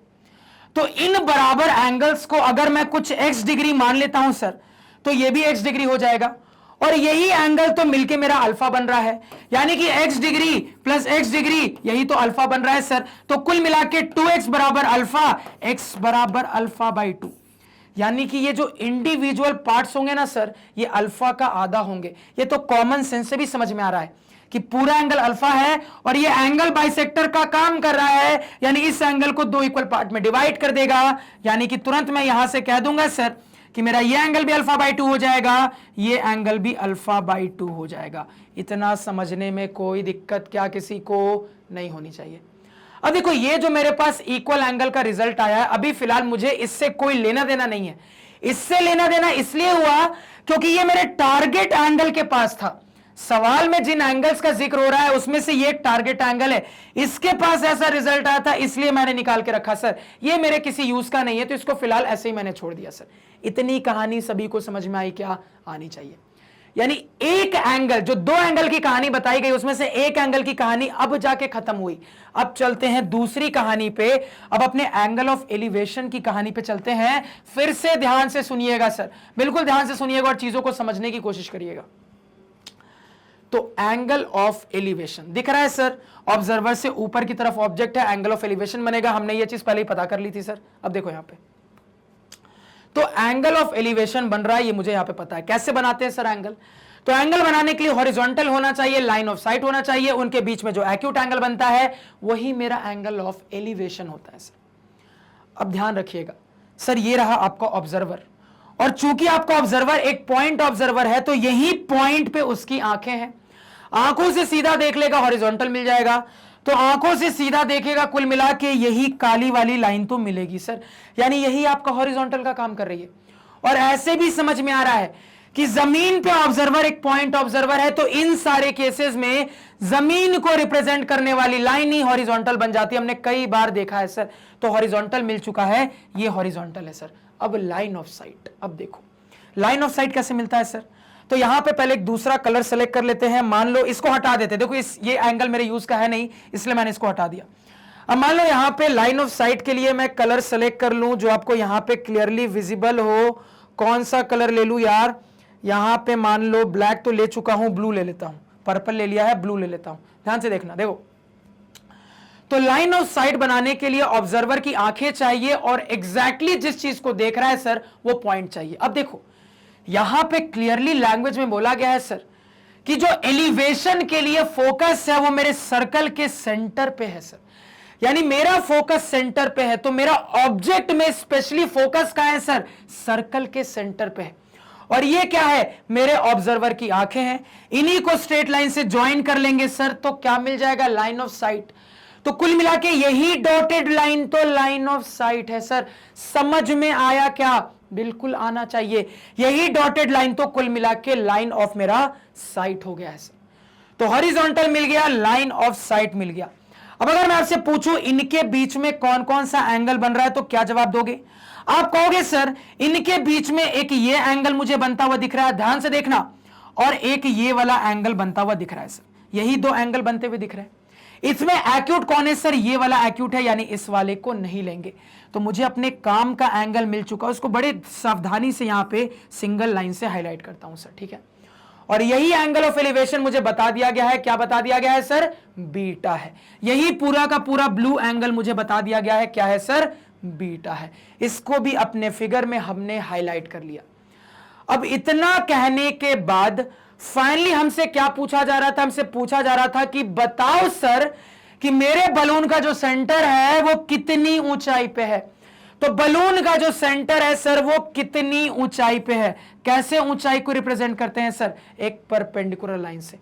तो इन बराबर एंगल्स को अगर मैं कुछ x डिग्री मान लेता हूं सर, तो ये भी x डिग्री हो जाएगा और यही एंगल तो मिलके मेरा अल्फा बन रहा है। यानी कि x degree plus x degree यही तो अल्फा बन रहा है सर। तो कुल मिला के 2x बराबर अल्फा, x बराबर अल्फा बाई 2। यानी कि ये जो इंडिविजुअल पार्ट्स होंगे ना सर, ये अल्फा का आधा होंगे। ये तो कॉमन सेंस से भी समझ में आ रहा है कि पूरा एंगल अल्फा है और ये एंगल बाइसेक्टर का काम कर रहा है। यानी इस एंगल को दो इक्वल पार्ट में डिवाइड कर देगा। यानी कि तुरंत मैं यहां से कह दूंगा सर कि मेरा ये एंगल भी अल्फा बाई 2 हो जाएगा, ये एंगल भी अल्फा बाई 2 हो जाएगा। इतना समझने में कोई दिक्कत क्या किसी को नहीं होनी चाहिए। अब देखो ये जो मेरे पास इक्वल एंगल का रिजल्ट आया है, अभी फिलहाल मुझे इससे कोई लेना देना नहीं है। इससे लेना देना इसलिए हुआ क्योंकि ये मेरे टारगेट एंगल के पास था। सवाल में जिन एंगल्स का जिक्र हो रहा है उसमें से ये एक टारगेट एंगल है, इसके पास ऐसा रिजल्ट आया था, इसलिए मैंने निकाल के रखा सर। ये मेरे किसी यूज का नहीं है, तो इसको फिलहाल ऐसे ही मैंने छोड़ दिया सर। इतनी कहानी सभी को समझ में आई? क्या आनी चाहिए? यानी एक एंगल, जो दो एंगल की कहानी बताई गई उसमें से एक एंगल की कहानी अब जाके खत्म हुई। अब चलते हैं दूसरी कहानी पे। अब अपने एंगल ऑफ एलिवेशन की कहानी पे चलते हैं। फिर से ध्यान से सुनिएगा सर, बिल्कुल ध्यान से सुनिएगा और चीजों को समझने की कोशिश करिएगा। तो एंगल ऑफ एलिवेशन दिख रहा है सर, ऑब्जर्वर से ऊपर की तरफ ऑब्जेक्ट है, एंगल ऑफ एलिवेशन बनेगा। हमने ये चीज पहले ही पता कर ली थी सर। अब देखो यहां पे तो एंगल ऑफ एलिवेशन बन रहा है, ये मुझे यहां पे पता है। कैसे बनाते हैं सर एंगल? तो एंगल बनाने के लिए हॉरिजॉन्टल होना चाहिए, लाइन ऑफ साइट होना चाहिए, उनके बीच में जो एक्यूट एंगल बनता है वही मेरा एंगल ऑफ एलिवेशन होता है सर। अब ध्यान रखिएगा सर, ये रहा आपका ऑब्जर्वर, और चूंकि आपका ऑब्जर्वर एक पॉइंट ऑब्जर्वर है तो यही पॉइंट पे उसकी आंखें हैं। आंखों से सीधा देख लेगा, हॉरिजॉन्टल मिल जाएगा। तो आंखों से सीधा देखेगा, कुल मिला के यही काली वाली लाइन तो मिलेगी सर। यानी यही आपका हॉरिजॉन्टल का काम कर रही है। और ऐसे भी समझ में आ रहा है कि जमीन पे ऑब्जर्वर एक पॉइंट ऑब्जर्वर है, तो इन सारे केसेस में जमीन को रिप्रेजेंट करने वाली लाइन ही हॉरिजॉन्टल बन जाती है। हमने कई बार देखा है सर, तो हॉरिजॉन्टल मिल चुका है, ये हॉरिजॉन्टल है सर। अब लाइन ऑफ साइट, अब देखो लाइन ऑफ साइट कैसे मिलता है सर। तो यहां पे पहले एक दूसरा कलर सेलेक्ट कर लेते हैं, मान लो इसको हटा देते हैं, देखो ये एंगल मेरे यूज का है नहीं, इसलिए मैंने इसको हटा दिया। अब मान लो यहां पे लाइन ऑफ साइट के लिए मैं कलर सेलेक्ट कर लूं जो आपको यहां पे क्लियरली विजिबल हो। कौन सा कलर ले लूं यार, यहां पे मान लो ब्लैक तो ले चुका हूं, ब्लू ले लेता हूं, पर्पल ले लिया है, ब्लू ले लेता हूं। ध्यान से देखना, देखो तो लाइन ऑफ साइट बनाने के लिए ऑब्जर्वर की आंखें चाहिए और एग्जैक्टली जिस चीज को देख रहा है सर वो पॉइंट चाहिए। अब देखो यहां पे क्लियरली लैंग्वेज में बोला गया है सर कि जो एलिवेशन के लिए फोकस है वो मेरे सर्कल के सेंटर पे है सर, यानी मेरा फोकस सेंटर पे है, तो मेरा ऑब्जेक्ट में स्पेशली फोकस कहां है सर, सर्कल के सेंटर पे है। और ये क्या है, मेरे ऑब्जर्वर की आंखें हैं, इन्हीं को स्ट्रेट लाइन से ज्वाइन कर लेंगे सर, तो क्या मिल जाएगा, लाइन ऑफ साइट। तो कुल मिला के यही डॉटेड लाइन तो लाइन ऑफ साइट है सर। समझ में आया क्या, बिल्कुल आना चाहिए। यही डॉटेड लाइन तो कुल मिला के लाइन ऑफ मेरा साइट हो गया है सर। तो हॉरिजॉन्टल मिल गया, लाइन ऑफ साइट मिल गया। अब अगर मैं आपसे पूछूं इनके बीच में कौन कौन सा एंगल बन रहा है तो क्या जवाब दोगे। आप कहोगे सर इनके बीच में एक ये एंगल मुझे बनता हुआ दिख रहा है, ध्यान से देखना, और एक ये वाला एंगल बनता हुआ दिख रहा है सर। यही दो एंगल बनते हुए दिख रहे हैं। इसमें एक्यूट कौन है सर, ये वाला एक्यूट है, यानी इस वाले को नहीं लेंगे। तो मुझे अपने काम का एंगल मिल चुका है, उसको बड़े सावधानी से यहां पे सिंगल लाइन से हाईलाइट करता हूं सर, ठीक है। और यही एंगल ऑफ एलिवेशन मुझे बता दिया गया है, क्या बता दिया गया है सर, बीटा है। यही पूरा का पूरा ब्लू एंगल मुझे बता दिया गया है, क्या है सर, बीटा है। इसको भी अपने फिगर में हमने हाईलाइट कर लिया। अब इतना कहने के बाद फाइनली हमसे क्या पूछा जा रहा था, हमसे पूछा जा रहा था कि बताओ सर कि मेरे बलून का जो सेंटर है वो कितनी ऊंचाई पे है। तो बलून का जो सेंटर है सर वो कितनी ऊंचाई पे है, कैसे ऊंचाई को रिप्रेजेंट करते हैं सर, एक परपेंडिकुलर लाइन से।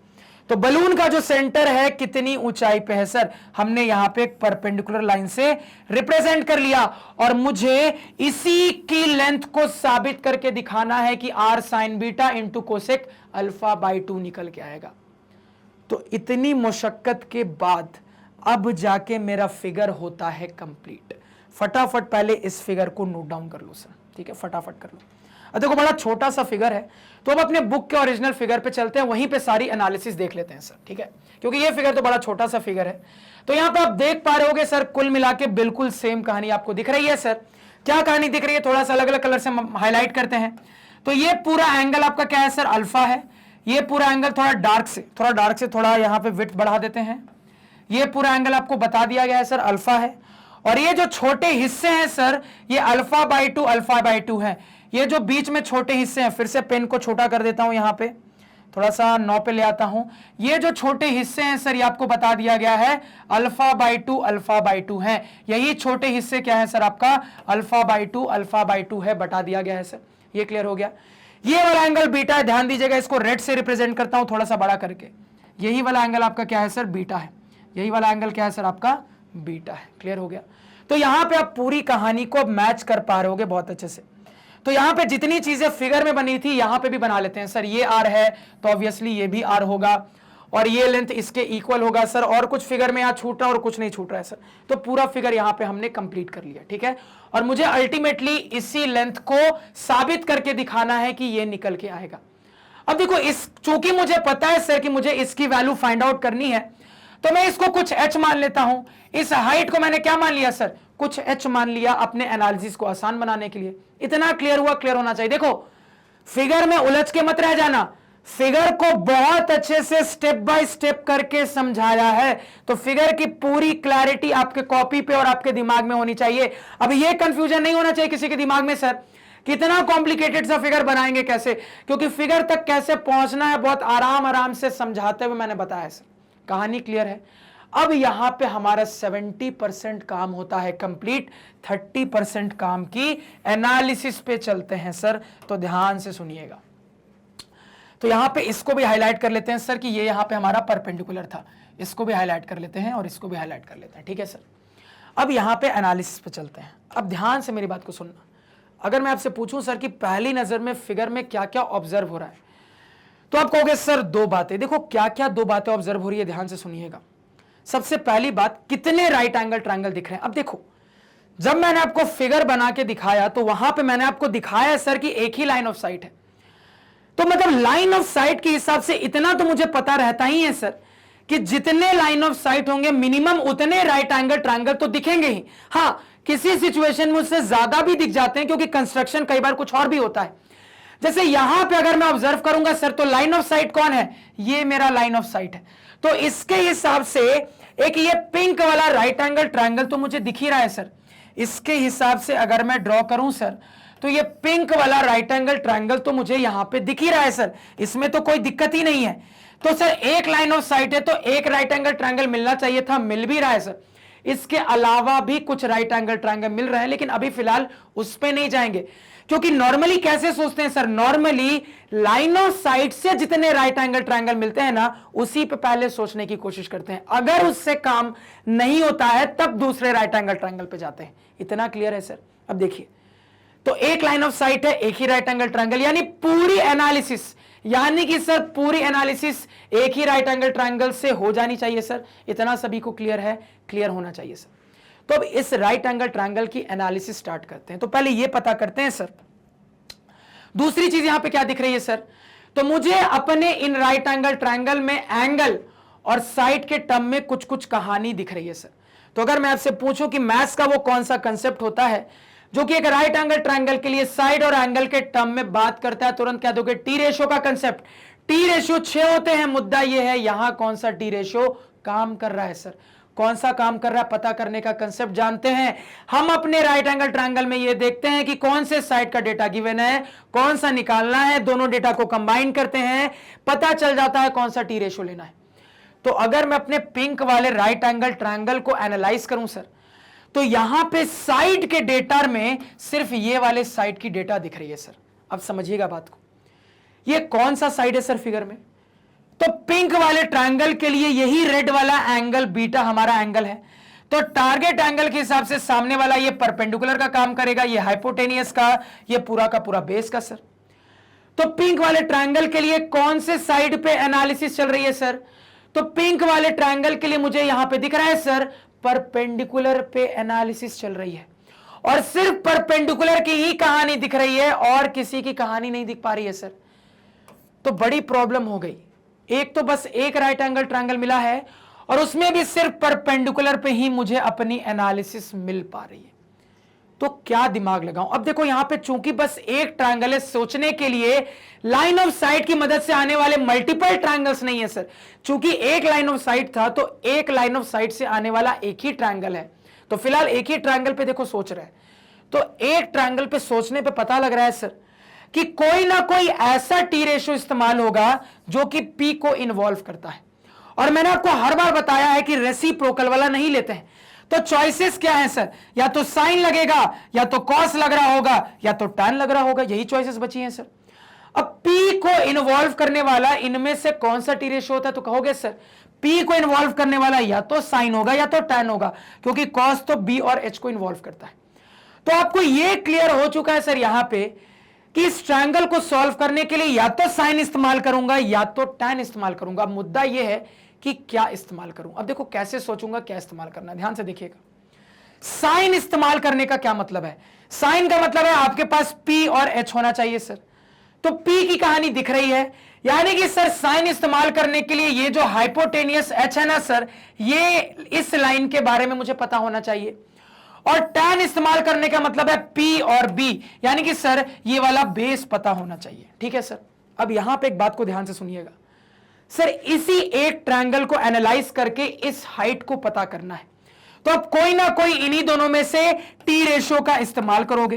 तो बलून का जो सेंटर है कितनी ऊंचाई पे है सर, हमने यहां पे एक परपेंडिकुलर लाइन से रिप्रेजेंट कर लिया। और मुझे इसी की लेंथ को साबित करके दिखाना है कि R sine beta into cosec alpha by 2 निकल के आएगा। तो इतनी मुशक्कत के बाद अब जाके मेरा फिगर होता है कंप्लीट। फटाफट पहले इस फिगर को नोट डाउन कर लो सर, ठीक है, फटाफट कर लो। अब देखो बड़ा छोटा सा फिगर है, तो अब अपने बुक के ओरिजिनल फिगर पे चलते हैं, वहीं पे सारी एनालिसिस देख लेते हैं सर, ठीक है, क्योंकि ये फिगर तो बड़ा छोटा सा फिगर है। तो यहां पे आप देख पा रहे होगे सर कुल मिला के बिल्कुल सेम कहानी आपको दिख रही है सर। क्या कहानी दिख रही है, थोड़ा सा अलग अलग कलर से हाईलाइट करते हैं। तो ये पूरा एंगल आपका क्या है सर, अल्फा है। ये पूरा एंगल थोड़ा डार्क से थोड़ा यहां पे विड्थ बढ़ा देते हैं। ये पूरा एंगल आपको बता दिया गया है सर अल्फा है। और ये जो छोटे हिस्से हैं सर ये अल्फा बाई 2 है। ये जो बीच में छोटे हिस्से हैं, फिर से पेन को छोटा कर देता हूं, यहां पे थोड़ा सा 9 पे ले आता हूं। ये जो छोटे हिस्से हैं सर ये आपको बता दिया गया है अल्फा बाई 2 है। यही छोटे हिस्से क्या है सर, आपका अल्फा बाई 2 है, बता दिया गया है सर। ये क्लियर हो गया। ये वाला एंगल बीटा है, ध्यान दीजिएगा, इसको रेड से रिप्रेजेंट करता हूं थोड़ा सा बड़ा करके। यही वाला एंगल आपका क्या है सर, बीटा है। यही वाला एंगल क्या है सर, आपका बीटा है। क्लियर हो गया। तो यहां पे आप पूरी कहानी को मैच कर पा रहे होगे बहुत अच्छे से। तो यहां पे जितनी चीजें फिगर में बनी थी यहां पे भी बना लेते हैं सर। ये आर है तो ऑब्वियसली ये भी आर होगा, और ये लेंथ इसके इक्वल होगा सर। और कुछ फिगर में यहां छूट रहा है और कुछ नहीं छूट रहा है सर। तो पूरा फिगर यहां पे हमने कंप्लीट कर लिया, ठीक है। और मुझे अल्टीमेटली इसी लेंथ को साबित करके दिखाना है कि ये निकल के आएगा। अब देखो चूंकि मुझे पता है सर कि मुझे इसकी वैल्यू फाइंड आउट करनी है, तो मैं इसको कुछ h मान लेता हूं। इस हाइट को मैंने क्या मान लिया सर, कुछ h मान लिया, अपने एनालिसिस को आसान बनाने के लिए। इतना क्लियर हुआ, क्लियर होना चाहिए। देखो फिगर में उलझ के मत रह जाना, फिगर को बहुत अच्छे से स्टेप बाय स्टेप करके समझाया है, तो फिगर की पूरी क्लैरिटी आपके कॉपी पे और आपके दिमाग में होनी चाहिए। अब ये कंफ्यूजन नहीं होना चाहिए किसी के दिमाग में सर कितना कॉम्प्लिकेटेड सा फिगर बनाएंगे कैसे, क्योंकि फिगर तक कैसे पहुंचना है बहुत आराम से समझाते हुए मैंने बताया सर। कहानी क्लियर है। अब यहां पे हमारा 70% काम होता है कंप्लीट, 30% काम की एनालिसिस पे चलते हैं सर। तो ध्यान से सुनिएगा। तो यहां पे इसको भी हाईलाइट कर लेते हैं सर कि ये यहां पे हमारा परपेंडिकुलर था, इसको भी हाईलाइट कर लेते हैं और इसको भी हाईलाइट कर लेते हैं, ठीक है सर। अब यहां पे एनालिसिस पे चलते हैं। अब ध्यान से मेरी बात को सुनना। अगर मैं आपसे पूछूं सर कि पहली नजर में फिगर में क्या क्या ऑब्जर्व हो रहा है, तो आप कहोगे सर दो बातें। देखो क्या क्या दो बातें ऑब्जर्व हो रही है, ध्यान से सुनिएगा। सबसे पहली बात, कितने राइट एंगल ट्रायंगल दिख रहे हैं। अब देखो, जब मैंने आपको फिगर बना के दिखाया तो वहां पे मैंने आपको दिखाया सर कि एक ही लाइन ऑफ साइट है, तो मतलब लाइन ऑफ साइट के हिसाब से इतना तो मुझे पता रहता ही है सर कि जितने लाइन ऑफ साइट होंगे मिनिमम उतने राइट एंगल ट्रायंगल तो दिखेंगे ही। हां, किसी सिचुएशन में उससे ज्यादा भी दिख जाते हैं, क्योंकि कंस्ट्रक्शन कई बार कुछ और भी होता है। जैसे यहां पे अगर मैं ऑब्जर्व करूंगा सर, तो लाइन ऑफ साइट कौन है, ये मेरा लाइन ऑफ साइट है, तो इसके हिसाब से एक ये पिंक वाला राइट एंगल ट्रायंगल तो मुझे दिख ही रहा है सर। इसके हिसाब से अगर मैं ड्रॉ करूं सर, तो ये पिंक वाला राइट एंगल ट्रायंगल तो मुझे यहां पे दिख ही रहा है सर, इसमें तो कोई दिक्कत ही नहीं है। तो सर एक लाइन ऑफ साइट है तो एक राइट एंगल ट्रायंगल मिलना चाहिए था, मिल भी रहा है सर। इसके अलावा भी कुछ राइट एंगल ट्रायंगल मिल रहे हैं, लेकिन अभी फिलहाल उस पे नहीं जाएंगे, क्योंकि नॉर्मली कैसे सोचते हैं sir, normally line of site से जितने राइट एंगल ट्रायंगल मिलते हैं ना, उसी पे पहले सोचने की कोशिश करते हैं। अगर उससे काम नहीं होता है तब दूसरे राइट एंगल ट्रायंगल पे जाते हैं। इतना क्लियर है सर। अब देखिए, तो एक लाइन ऑफ साइट है, एक ही राइट एंगल ट्रायंगल, यानी पूरी एनालिसिस, यानी कि सर पूरी एनालिसिस एक ही राइट एंगल ट्रायंगल से हो जानी चाहिए सर। इतना सभी को क्लियर है, क्लियर होना चाहिए सर। तो अब इस राइट एंगल ट्रायंगल की एनालिसिस स्टार्ट करते हैं। तो पहले ये पता करते हैं सर, दूसरी चीज यहां पे क्या दिख रही है सर, तो मुझे अपने इन राइट एंगल ट्रायंगल में एंगल और साइड के टर्म में कुछ कुछ कहानी दिख रही है सर। तो अगर मैं आपसे पूछूं कि मैथ्स का वो कौन सा कंसेप्ट होता है जो कि एक राइट एंगल ट्रायंगल के लिए साइड और एंगल के टर्म में बात करता है, तुरंत क्या दोगे, टी रेशियो का कंसेप्ट। टी रेशियो 6 होते हैं, मुद्दा ये है यहां कौन सा टी रेशियो काम कर रहा है सर, कौन सा काम कर रहा है पता करने का कंसेप्ट जानते हैं। हम अपने राइट एंगल ट्रायंगल में ये देखते हैं कि कौन से साइड का डेटा गिवन है, कौन सा निकालना है, दोनों डेटा को कंबाइन करते हैं, पता चल जाता है कौन सा टी रेशियो लेना है। तो अगर मैं अपने पिंक वाले राइट एंगल ट्रायंगल को एनालाइज करूं सर, तो यहां पे साइड के डेटा में सिर्फ ये वाले साइड की डेटा दिख रही है सर। अब समझिएगा बात को, ये कौन सा साइड है सर फिगर में, तो पिंक वाले ट्रायंगल के लिए यही रेड वाला एंगल बीटा हमारा एंगल है। तो टारगेट एंगल के हिसाब से सामने वाला ये परपेंडिकुलर का काम करेगा, ये हाइपोटेनियस का, ये पूरा का पूरा बेस का सर। तो पिंक वाले ट्रायंगल के लिए कौन से साइड पे एनालिसिस चल रही है सर, तो पिंक वाले ट्रायंगल के लिए मुझे यहां पे दिख रहा है सर परपेंडिकुलर पे एनालिसिस चल रही है, और सिर्फ परपेंडिकुलर की ही कहानी दिख रही है और किसी की कहानी नहीं दिख पा रही है सर। तो बड़ी प्रॉब्लम हो गई, एक तो बस एक राइट एंगल ट्रायंगल मिला है और उसमें भी सिर्फ परपेंडिकुलर पे ही मुझे अपनी एनालिसिस मिल पा रही है। तो क्या दिमाग लगाऊं। अब देखो यहां पे चूंकि बस एक ट्रायंगल है, सोचने के लिए लाइन ऑफ साइट की मदद से आने वाले मल्टीपल ट्रायंगल्स नहीं है सर। चूंकि एक लाइन ऑफ साइट था तो एक लाइन ऑफ साइट से आने वाला एक ही ट्रायंगल है, तो फिलहाल एक ही ट्रायंगल पे देखो सोच रहे हैं। तो एक ट्रायंगल पे सोचने पे पता लग रहा है सर कि कोई ना कोई ऐसा टी रेशियो इस्तेमाल होगा जो कि पी को इन्वॉल्व करता है। और मैंने आपको हर बार बताया है कि रेसिप्रोकल वाला नहीं लेते हैं। तो चॉइसेस क्या है सर, या तो साइन लगेगा, या तो कॉस लग रहा होगा, या तो टैन लग रहा होगा, यही चॉइसेस बची हैं सर। अब P को इन्वॉल्व करने वाला इनमें से कौन सा टी रेशियो होता है, तो कहोगे सर P को इन्वॉल्व करने वाला या तो साइन होगा या तो टैन होगा, क्योंकि कॉस तो B और H को इन्वॉल्व करता है। तो आपको यह क्लियर हो चुका है सर यहां पे कि इस ट्रायंगल को सॉल्व करने के लिए या तो साइन इस्तेमाल करूंगा या तो टैन इस्तेमाल करूंगा। अब मुद्दा यह है कि क्या इस्तेमाल करूं। अब देखो कैसे सोचूंगा, क्या इस्तेमाल करना है, ध्यान से देखिएगा। साइन इस्तेमाल करने का क्या मतलब है, साइन का मतलब है आपके पास P और H होना चाहिए सर। तो P की कहानी दिख रही है, यानी कि सर साइन इस्तेमाल करने के लिए ये जो हाइपोटेनियस H है ना सर, ये इस लाइन के बारे में मुझे पता होना चाहिए। और टैन इस्तेमाल करने का मतलब है P और B, यानी कि सर ये वाला बेस पता होना चाहिए। ठीक है सर। अब यहां पे एक बात को ध्यान से सुनिएगा सर, इसी एक ट्रायंगल को एनालाइज करके इस हाइट को पता करना है, तो अब कोई ना कोई इन्हीं दोनों में से टी रेशियो का इस्तेमाल करोगे।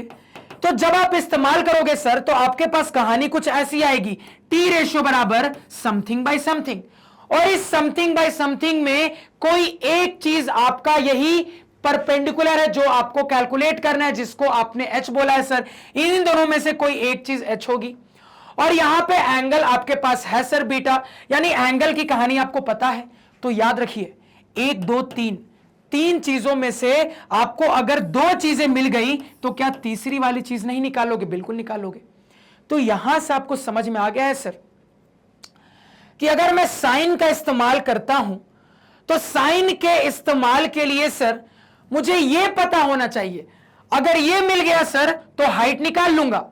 तो जब आप इस्तेमाल करोगे सर, तो आपके पास कहानी कुछ ऐसी आएगी, टी रेशियो बराबर समथिंग बाय समथिंग, और इस समथिंग बाय समथिंग में कोई एक चीज आपका यही परपेंडिकुलर है जो आपको कैलकुलेट करना है, जिसको आपने H बोला है सर। इन दोनों में से कोई एक चीज H होगी, और यहां पे एंगल आपके पास है सर बीटा, यानी एंगल की कहानी आपको पता है। तो याद रखिए 1 2 3 तीन चीजों में से आपको अगर दो चीजें मिल गई तो क्या तीसरी वाली चीज नहीं निकालोगे? बिल्कुल निकालोगे। तो यहां से आपको समझ में आ गया है सर कि अगर मैं साइन का इस्तेमाल करता हूं तो साइन के इस्तेमाल के लिए सर मुझे यह पता होना चाहिए, अगर यह मिल गया सर तो हाइट निकाल लूंगा।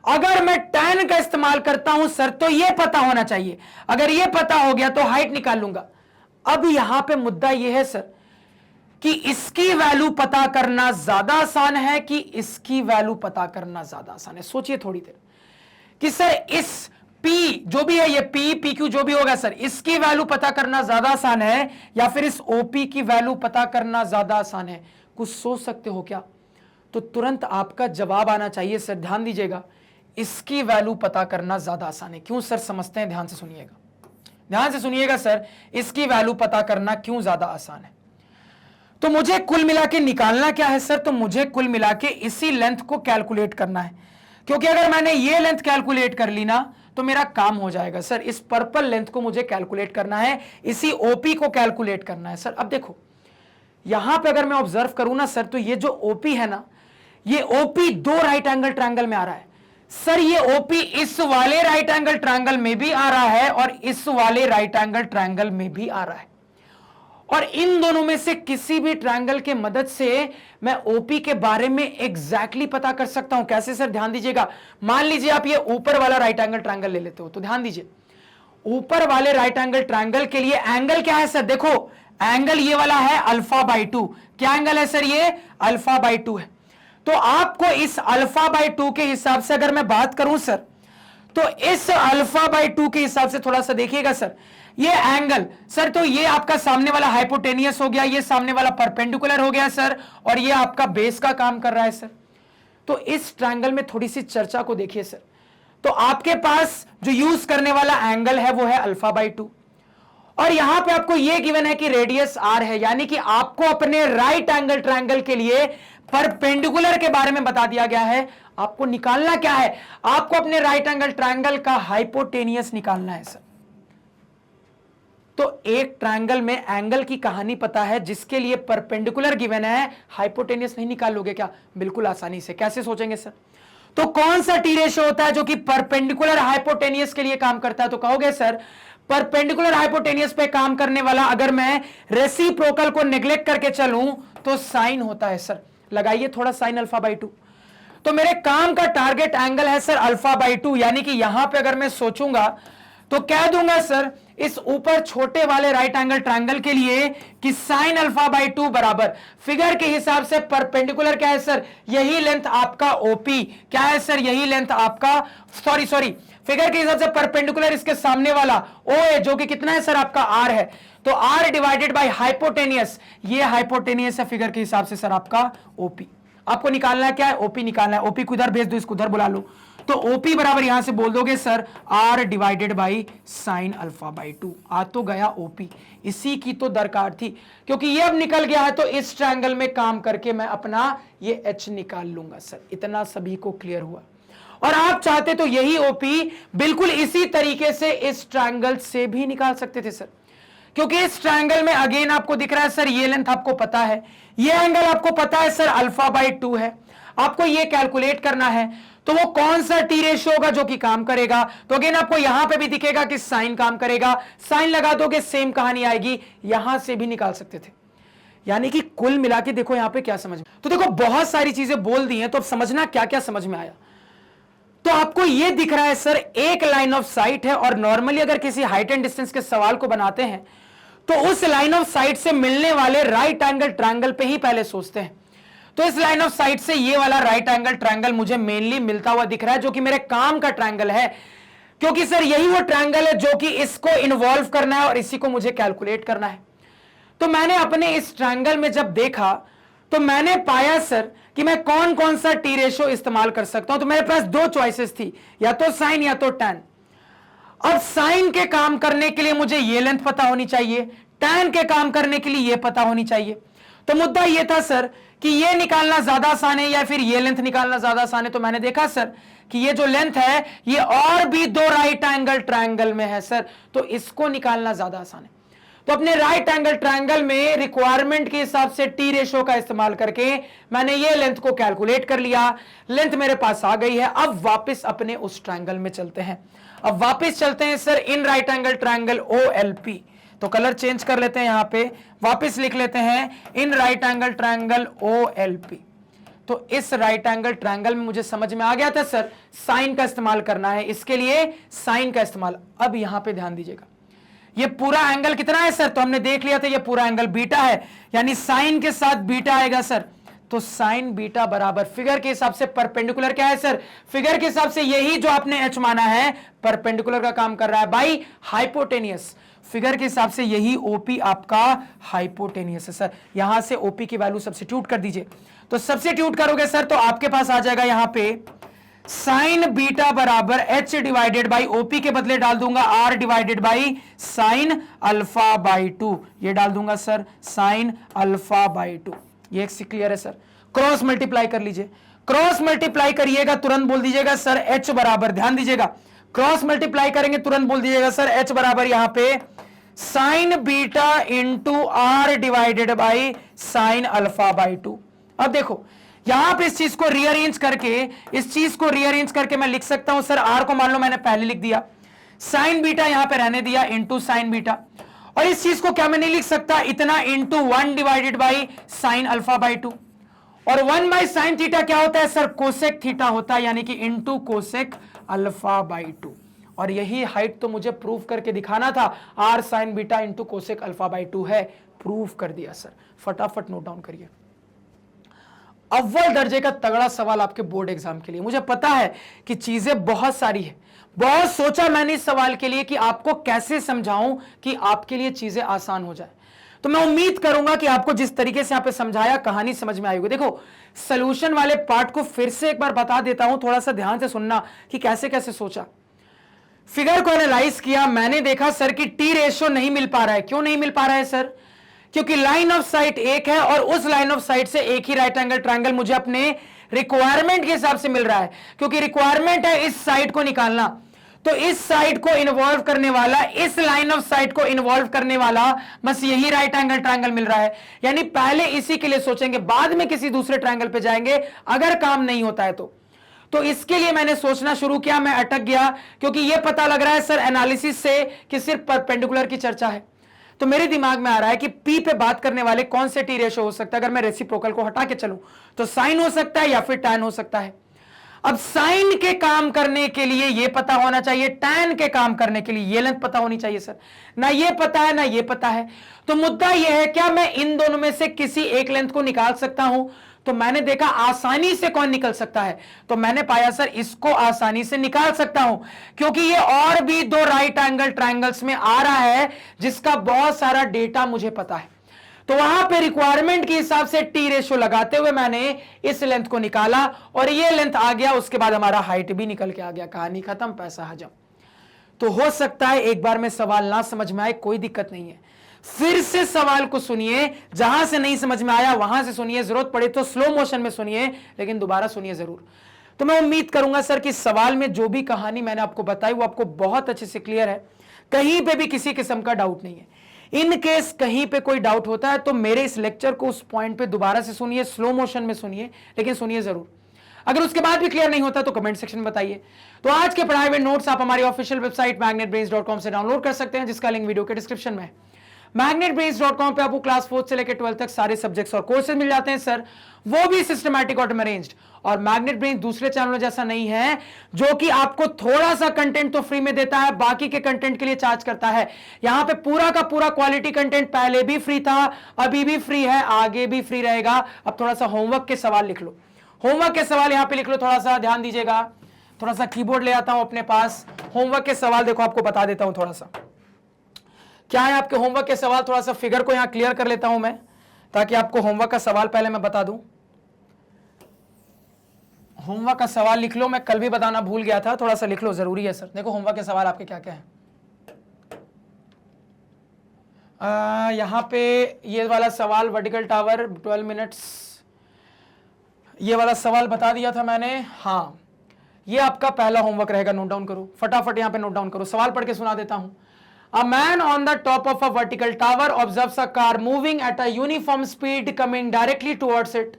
अगर मैं tan का इस्तेमाल करता हूं सर तो यह पता होना चाहिए, अगर यह पता हो गया तो हाइट निकाल लूंगा। अब यहां पे मुद्दा यह है सर कि इसकी वैल्यू पता करना ज्यादा आसान है कि इसकी वैल्यू पता करना ज्यादा आसान है। सोचिए थोड़ी देर कि सर इस P जो भी है, ये P PQ जो भी होगा सर, इसकी वैल्यू पता करना ज्यादा आसान है या फिर इस OP की वैल्यू पता करना ज्यादा आसान है? कुछ सोच सकते हो क्या? तो तुरंत आपका जवाब आना चाहिए सर, ध्यान दीजिएगा, इसकी वैल्यू पता करना ज्यादा आसान है। क्यों सर? समझते हैं, ध्यान से सुनिएगा, ध्यान से सुनिएगा सर, इसकी वैल्यू पता करना क्यों ज्यादा आसान है। तो मुझे कुल मिला के निकालना क्या है सर? तो मुझे कुल मिला के इसी लेंथ को कैलकुलेट करना है, क्योंकि अगर मैंने ये लेंथ कैलकुलेट कर ली ना तो मेरा काम हो जाएगा सर। इस पर्पल लेंथ को मुझे कैलकुलेट करना है, इसी ओपी को कैलकुलेट करना है सर। अब देखो यहां पे अगर मैं ऑब्जर्व करूं ना सर, तो ये जो ओपी है ना, ये ओपी दो राइट एंगल ट्रायंगल में आ रहा है सर। ये ओपी इस वाले राइट एंगल ट्रायंगल में भी आ रहा है और इस वाले राइट एंगल ट्रायंगल में भी आ रहा है, और इन दोनों में से किसी भी ट्रायंगल के मदद से मैं ओपी के बारे में एग्जैक्टली पता कर सकता हूं। कैसे सर? ध्यान दीजिएगा, मान लीजिए आप ये ऊपर वाला राइट एंगल ट्रायंगल ले लेते हो, तो ध्यान दीजिए ऊपर वाले राइट एंगल ट्रायंगल के लिए एंगल क्या है सर? देखो एंगल ये वाला है α/2। क्या एंगल है सर? ये α/2 है। तो आपको इस α/2 के हिसाब से अगर मैं बात करूं सर, तो इस α/2 के हिसाब से थोड़ा सा देखिएगा सर, ये एंगल सर, तो ये आपका सामने वाला हाइपोटेनियस हो गया, ये सामने वाला परपेंडिकुलर हो गया सर, और ये आपका बेस का काम कर रहा है सर। तो इस ट्रायंगल में थोड़ी सी चर्चा को देखिए सर, तो आपके पास जो यूज करने वाला एंगल है वो है α/2, और यहां पे आपको ये गिवन है कि रेडियस r है, यानी कि आपको अपने राइट एंगल ट्रायंगल के लिए परपेंडिकुलर के बारे में बता दिया गया है। आपको निकालना क्या है? आपको अपने राइट एंगल ट्रायंगल का हाइपोटेनियस निकालना है सर। तो एक ट्रायंगल में एंगल की कहानी पता है, जिसके लिए परपेंडिकुलर गिवन है, हाइपोटेनियस नहीं निकालोगे क्या? बिल्कुल आसानी से। कैसे सोचेंगे सर? तो कौन सा टी रेशियो होता है जो कि परपेंडिकुलर हाइपोटेनियस के लिए काम करता है? तो कहोगे सर परपेंडिकुलर हाइपोटेनियस पे काम करने वाला अगर मैं रेसिप्रोकल को नेग्लेक्ट करके चलूं तो साइन होता है सर। लगाइए थोड़ा साइन α/2। तो मेरे काम का टारगेट एंगल है सर α/2, यानी कि यहां पे अगर मैं सोचूंगा तो कह दूंगा सर इस ऊपर छोटे वाले राइट एंगल ट्रायंगल के लिए कि साइन α/2 बराबर, फिगर के हिसाब से परपेंडिकुलर क्या है सर? यही लेंथ आपका ओपी क्या है सर? यही लेंथ आपका सॉरी फिगर के हिसाब से परपेंडिकुलर इसके सामने वाला ओ है, जो कि कितना है सर? आपका आर है। तो आर डिवाइडेड बाय हाइपोटेनियस, ये हाइपोटेनियस है फिगर के हिसाब से सर आपका ओपी। आपको निकालना क्या है? ओपी निकालना है। ओपी को इधर भेज दो, इसको उधर बुला लो। तो ओपी बराबर यहां से बोल दोगे sir R divided by sine α/2। आ तो गया ओपी, इसी की तो दरकार थी, क्योंकि ये अब निकल गया है तो इस ट्रायंगल में काम करके मैं अपना ये एच निकाल लूंगा सर। इतना सभी को क्लियर हुआ? और आप चाहते तो यही ओपी बिल्कुल इसी तरीके से इस ट्रायंगल से भी निकाल सकते थे सर, क्योंकि इस ट्रायंगल में अगेन आपको दिख रहा है सर, ये लेंथ आपको पता है, ये एंगल आपको पता है सर α/2 है, आपको ये कैलकुलेट करना है। तो वो कौन सा टी रेशियो होगा जो कि काम करेगा? तो अगेन आपको यहां पे भी दिखेगा कि साइन काम करेगा, साइन लगा दोगे सेम कहानी आएगी, यहां से भी निकाल सकते थे। यानी कि कुल मिला के देखो यहां पे क्या समझ में, तो देखो बहुत सारी चीजें बोल दी हैं, तो अब समझना क्या क्या समझ में आया। तो आपको यह दिख रहा है सर एक लाइन ऑफ साइट है, और नॉर्मली अगर किसी हाइट एंड डिस्टेंस के सवाल को बनाते हैं तो उस लाइन ऑफ साइट से मिलने वाले राइट एंगल ट्रायंगल पे ही पहले सोचते हैं। तो इस लाइन ऑफ साइट से ये वाला राइट एंगल ट्रायंगल मुझे मेनली मिलता हुआ दिख रहा है, जो कि मेरे काम का ट्रायंगल है, क्योंकि सर यही वो ट्रायंगल है जो कि इसको इन्वॉल्व करना है और इसी को मुझे कैलकुलेट करना है। तो मैंने अपने इस ट्रायंगल में जब देखा तो मैंने पाया सर कि मैं कौन कौन सा टी रेशियो इस्तेमाल कर सकता हूं। तो मेरे पास दो चॉइसेस थी, या तो साइन या तो टैन। अब साइन के काम करने के लिए मुझे ये लेंथ पता होनी चाहिए, टैन के काम करने के लिए ये पता होनी चाहिए। तो मुद्दा ये था सर कि ये निकालना ज्यादा आसान है या फिर ये लेंथ निकालना ज्यादा आसान है। तो मैंने देखा सर कि ये जो लेंथ है ये और भी दो राइट एंगल ट्रायंगल में है सर, तो इसको निकालना ज्यादा आसान है। तो अपने राइट एंगल ट्रायंगल में रिक्वायरमेंट के हिसाब से टी रेशो का इस्तेमाल करके मैंने ये लेंथ को कैलकुलेट कर लिया, लेंथ मेरे पास आ गई है। अब वापस अपने उस ट्रायंगल में चलते हैं। अब वापस चलते हैं sir in right angle triangle OLP। तो कलर चेंज कर लेते हैं, यहां पे वापस लिख लेते हैं in right angle triangle OLP। तो इस राइट एंगल ट्रायंगल में मुझे समझ में आ गया था सर साइन का इस्तेमाल करना है, इसके लिए साइन का इस्तेमाल। अब यहां पे ध्यान दीजिएगा, ये पूरा एंगल कितना है सर, तो हमने देख लिया था ये पूरा एंगल बीटा है, यानी साइन के साथ बीटा आएगा सर। तो साइन बीटा बराबर फिगर के हिसाब से परपेंडिकुलर क्या है सर, फिगर के हिसाब से यही जो आपने एच माना है परपेंडिकुलर का काम कर रहा है बाई हाइपोटेनियस। फिगर के हिसाब से यही ओपी आपका हाइपोटेनियस है सर। यहां से ओपी की वैल्यू सब्स्टिट्यूट कर दीजिए। तो सब्स्टिट्यूट करोगे सर तो आपके पास आ जाएगा यहां पे साइन बीटा बराबर एच डिवाइडेड बाई ओपी के बदले डाल दूंगा R divided by sine alpha by 2। ये डाल दूंगा सर साइन अल्फा बाई 2। ये एक क्लियर है सर। क्रॉस मल्टीप्लाई कर लीजिए, क्रॉस मल्टीप्लाई करिएगा तुरंत बोल दीजिएगा सर एच बराबर, ध्यान दीजिएगा क्रॉस मल्टीप्लाई करेंगे तुरंत बोल दीजिएगा सर एच बराबर यहां पे sine beta into R divided by sine alpha by 2। अब देखो यहां पे इस चीज को रीअरेंज करके मैं लिख सकता हूं सर आर को मान लो मैंने पहले लिख दिया, साइन बीटा यहां पे रहने दिया इंटू साइन बीटा, और इस चीज को क्या मैं नहीं लिख सकता इतना into 1 divided by sine alpha by 2। और 1 बाई साइन थीटा क्या होता है सर, कोसेक थीटा होता है, यानी कि इंटू कोसेक अल्फा बाई 2। और यही हाइट तो मुझे प्रूफ करके दिखाना था, R sine beta into cosec alpha by 2 है, प्रूफ कर दिया सर। फटाफट नोट डाउन करिए। अव्वल दर्जे का तगड़ा सवाल आपके बोर्ड एग्जाम के लिए। मुझे पता है कि चीजें बहुत सारी है, बहुत सोचा मैंने इस सवाल के लिए कि आपको कैसे समझाऊं कि आपके लिए चीजें आसान हो जाए। तो मैं उम्मीद करूंगा कि आपको जिस तरीके से यहां पे समझाया कहानी समझ में आई होगी। देखो सॉल्यूशन वाले पार्ट को फिर से एक बार बता देता हूं, थोड़ा सा ध्यान से सुनना कि कैसे कैसे सोचा। फिगर को एनालाइज किया, मैंने देखा सर कि टी रेशियो नहीं मिल पा रहा है। क्यों नहीं मिल पा रहा है सर, क्योंकि लाइन ऑफ साइट एक है और उस लाइन ऑफ साइट से एक ही राइट एंगल ट्रायंगल मुझे अपने रिक्वायरमेंट के हिसाब से मिल रहा है, क्योंकि रिक्वायरमेंट है इस साइड को निकालना। तो इस साइड को इन्वॉल्व करने वाला, इस लाइन ऑफ साइट को इन्वॉल्व करने वाला बस यही राइट एंगल ट्रायंगल मिल रहा है। यानी पहले इसी के लिए सोचेंगे, बाद में किसी दूसरे ट्रायंगल पे जाएंगे अगर काम नहीं होता है तो इसके लिए मैंने सोचना शुरू किया। मैं अटक गया क्योंकि यह पता लग रहा है सर एनालिसिस से कि सिर्फ परपेंडिकुलर की चर्चा है। तो मेरे दिमाग में आ रहा है कि पी पे बात करने वाले कौन से टी रेशो हो सकता है। अगर मैं रेसिप्रोकल को हटा के चलूं तो साइन हो सकता है या फिर टैन हो सकता है। अब साइन के काम करने के लिए यह पता होना चाहिए, टैन के काम करने के लिए यह लेंथ पता होनी चाहिए सर। ना ये पता है ना ये पता है। तो मुद्दा यह है क्या मैं इन दोनों में से किसी एक लेंथ को निकाल सकता हूं। तो मैंने देखा आसानी से कौन निकल सकता है, तो मैंने पाया सर इसको आसानी से निकाल सकता हूं, क्योंकि ये और भी दो राइट एंगल ट्रायंगल्स में आ रहा है जिसका बहुत सारा डेटा मुझे पता है। तो वहां पे रिक्वायरमेंट के हिसाब से टी रेशियो लगाते हुए मैंने इस लेंथ को निकाला और ये लेंथ आ गया। उसके बाद हमारा हाइट भी निकल के आ गया, कहानी खत्म, पैसा हजम। तो हो सकता है एक बार में सवाल ना समझ में आए, कोई दिक्कत नहीं है, फिर से सवाल को सुनिए, जहां से नहीं समझ में आया वहां से सुनिए, जरूरत पड़े तो स्लो मोशन में सुनिए, लेकिन दोबारा सुनिए जरूर। तो मैं उम्मीद करूंगा सर कि सवाल में जो भी कहानी मैंने आपको बताई वो आपको बहुत अच्छे से क्लियर है, कहीं पे भी किसी किस्म का डाउट नहीं है। इन केस कहीं पे कोई डाउट होता है तो मेरे इस लेक्चर को उस पॉइंट पे दोबारा से सुनिए, स्लो मोशन में सुनिए, लेकिन सुनिए जरूर। अगर उसके बाद भी क्लियर नहीं होता तो कमेंट सेक्शन में बताइए। तो आज के पढ़ाए हुए नोट्स आप हमारी ऑफिशियल वेबसाइट magnetbrains.com से डाउनलोड कर सकते हैं, जिसका लिंक वीडियो के डिस्क्रिप्शन में है। magnetbrains.com पे आपको क्लास 4 से लेकर 12 तक सारे सब्जेक्ट्स और कोर्सेज मिल जाते हैं सर, वो भी सिस्टमैटिक और अरेंज्ड। और मैग्नेट ब्रेन्स दूसरे चैनलों जैसा नहीं है जो कि आपको थोड़ा सा कंटेंट तो फ्री में देता है, बाकी के कंटेंट के लिए चार्ज करता है। यहां पे पूरा का पूरा क्वालिटी कंटेंट पहले भी फ्री था, अभी भी फ्री है, आगे भी फ्री रहेगा। अब थोड़ा सा होमवर्क के सवाल लिख लो, होमवर्क के सवाल यहां पे लिख लो, थोड़ा सा ध्यान दीजिएगा। थोड़ा सा कीबोर्ड ले आता हूं अपने पास, होमवर्क के सवाल देखो आपको बता देता हूं थोड़ा सा क्या है आपके होमवर्क के सवाल। थोड़ा सा फिगर को यहां क्लियर कर लेता हूं मैं, ताकि आपको होमवर्क का सवाल पहले मैं बता दूं। होमवर्क का सवाल लिख लो, मैं कल भी बताना भूल गया था, थोड़ा सा लिख लो, जरूरी है सर। देखो होमवर्क के सवाल आपके क्या क्या है। यहां पे ये वाला सवाल वर्टिकल टावर 12 मिनट्स, ये वाला सवाल बता दिया था मैंने। हाँ, ये आपका पहला होमवर्क रहेगा, नोट डाउन करो फटाफट, यहां पे नोट डाउन करो। सवाल पढ़ के सुना देता हूं। A man on the top of a vertical tower observes a car moving at a uniform speed coming directly towards it.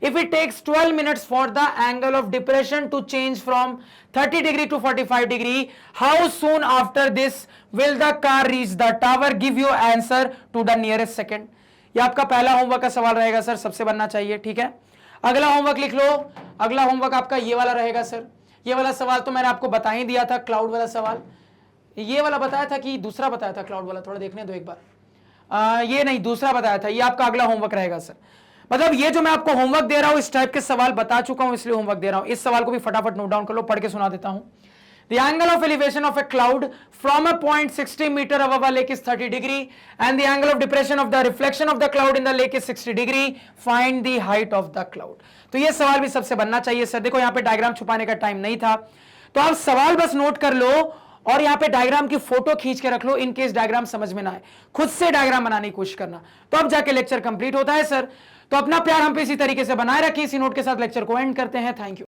If it takes 12 minutes for the angle of depression to change from 30 degree to 45 degree, how soon after this will the car reach the tower? Give you answer to the nearest second. ये आपका पहला homework का सवाल रहेगा sir, सबसे बनना चाहिए, ठीक है। अगला होमवर्क लिख लो। अगला होमवर्क आपका ये वाला रहेगा सर। ये वाला सवाल तो मैंने आपको बता ही दिया था, क्लाउड वाला सवाल। ये वाला बताया था कि दूसरा बताया था क्लाउड वाला, थोड़ा देखने दो एक बार। ये नहीं, दूसरा बताया था। ये आपका अगला होमवर्क रहेगा सर। मतलब ये जो मैं आपको होमवर्क दे रहा हूं, इस टाइप के सवाल बता चुका हूं, इसलिए होमवर्क दे रहा हूं। इस सवाल को भी फटाफट नोट डाउन कर लो, पढ़ के सुना देता हूं। The angle of elevation of a cloud from a point 60 meter above a lake is 30 degree and the angle of depression of the reflection of the cloud in the lake is 60 degree. Find the height of the cloud. तो ये सवाल भी सबसे बनना चाहिए sir. देखो यहाँ पे डायग्राम छुपाने का टाइम नहीं था, तो आप सवाल बस नोट कर लो और यहाँ पे डायग्राम की फोटो खींच के रख लो, इन केस डायग्राम समझ में ना आए। खुद से डायग्राम बनाने की कोशिश करना, तो अब जाके लेक्चर कंप्लीट होता है सर। तो अपना प्यार हम पे इसी तरीके से बनाए रखिए। इसी नोट के साथ लेक्चर को एंड करते हैं। Thank you.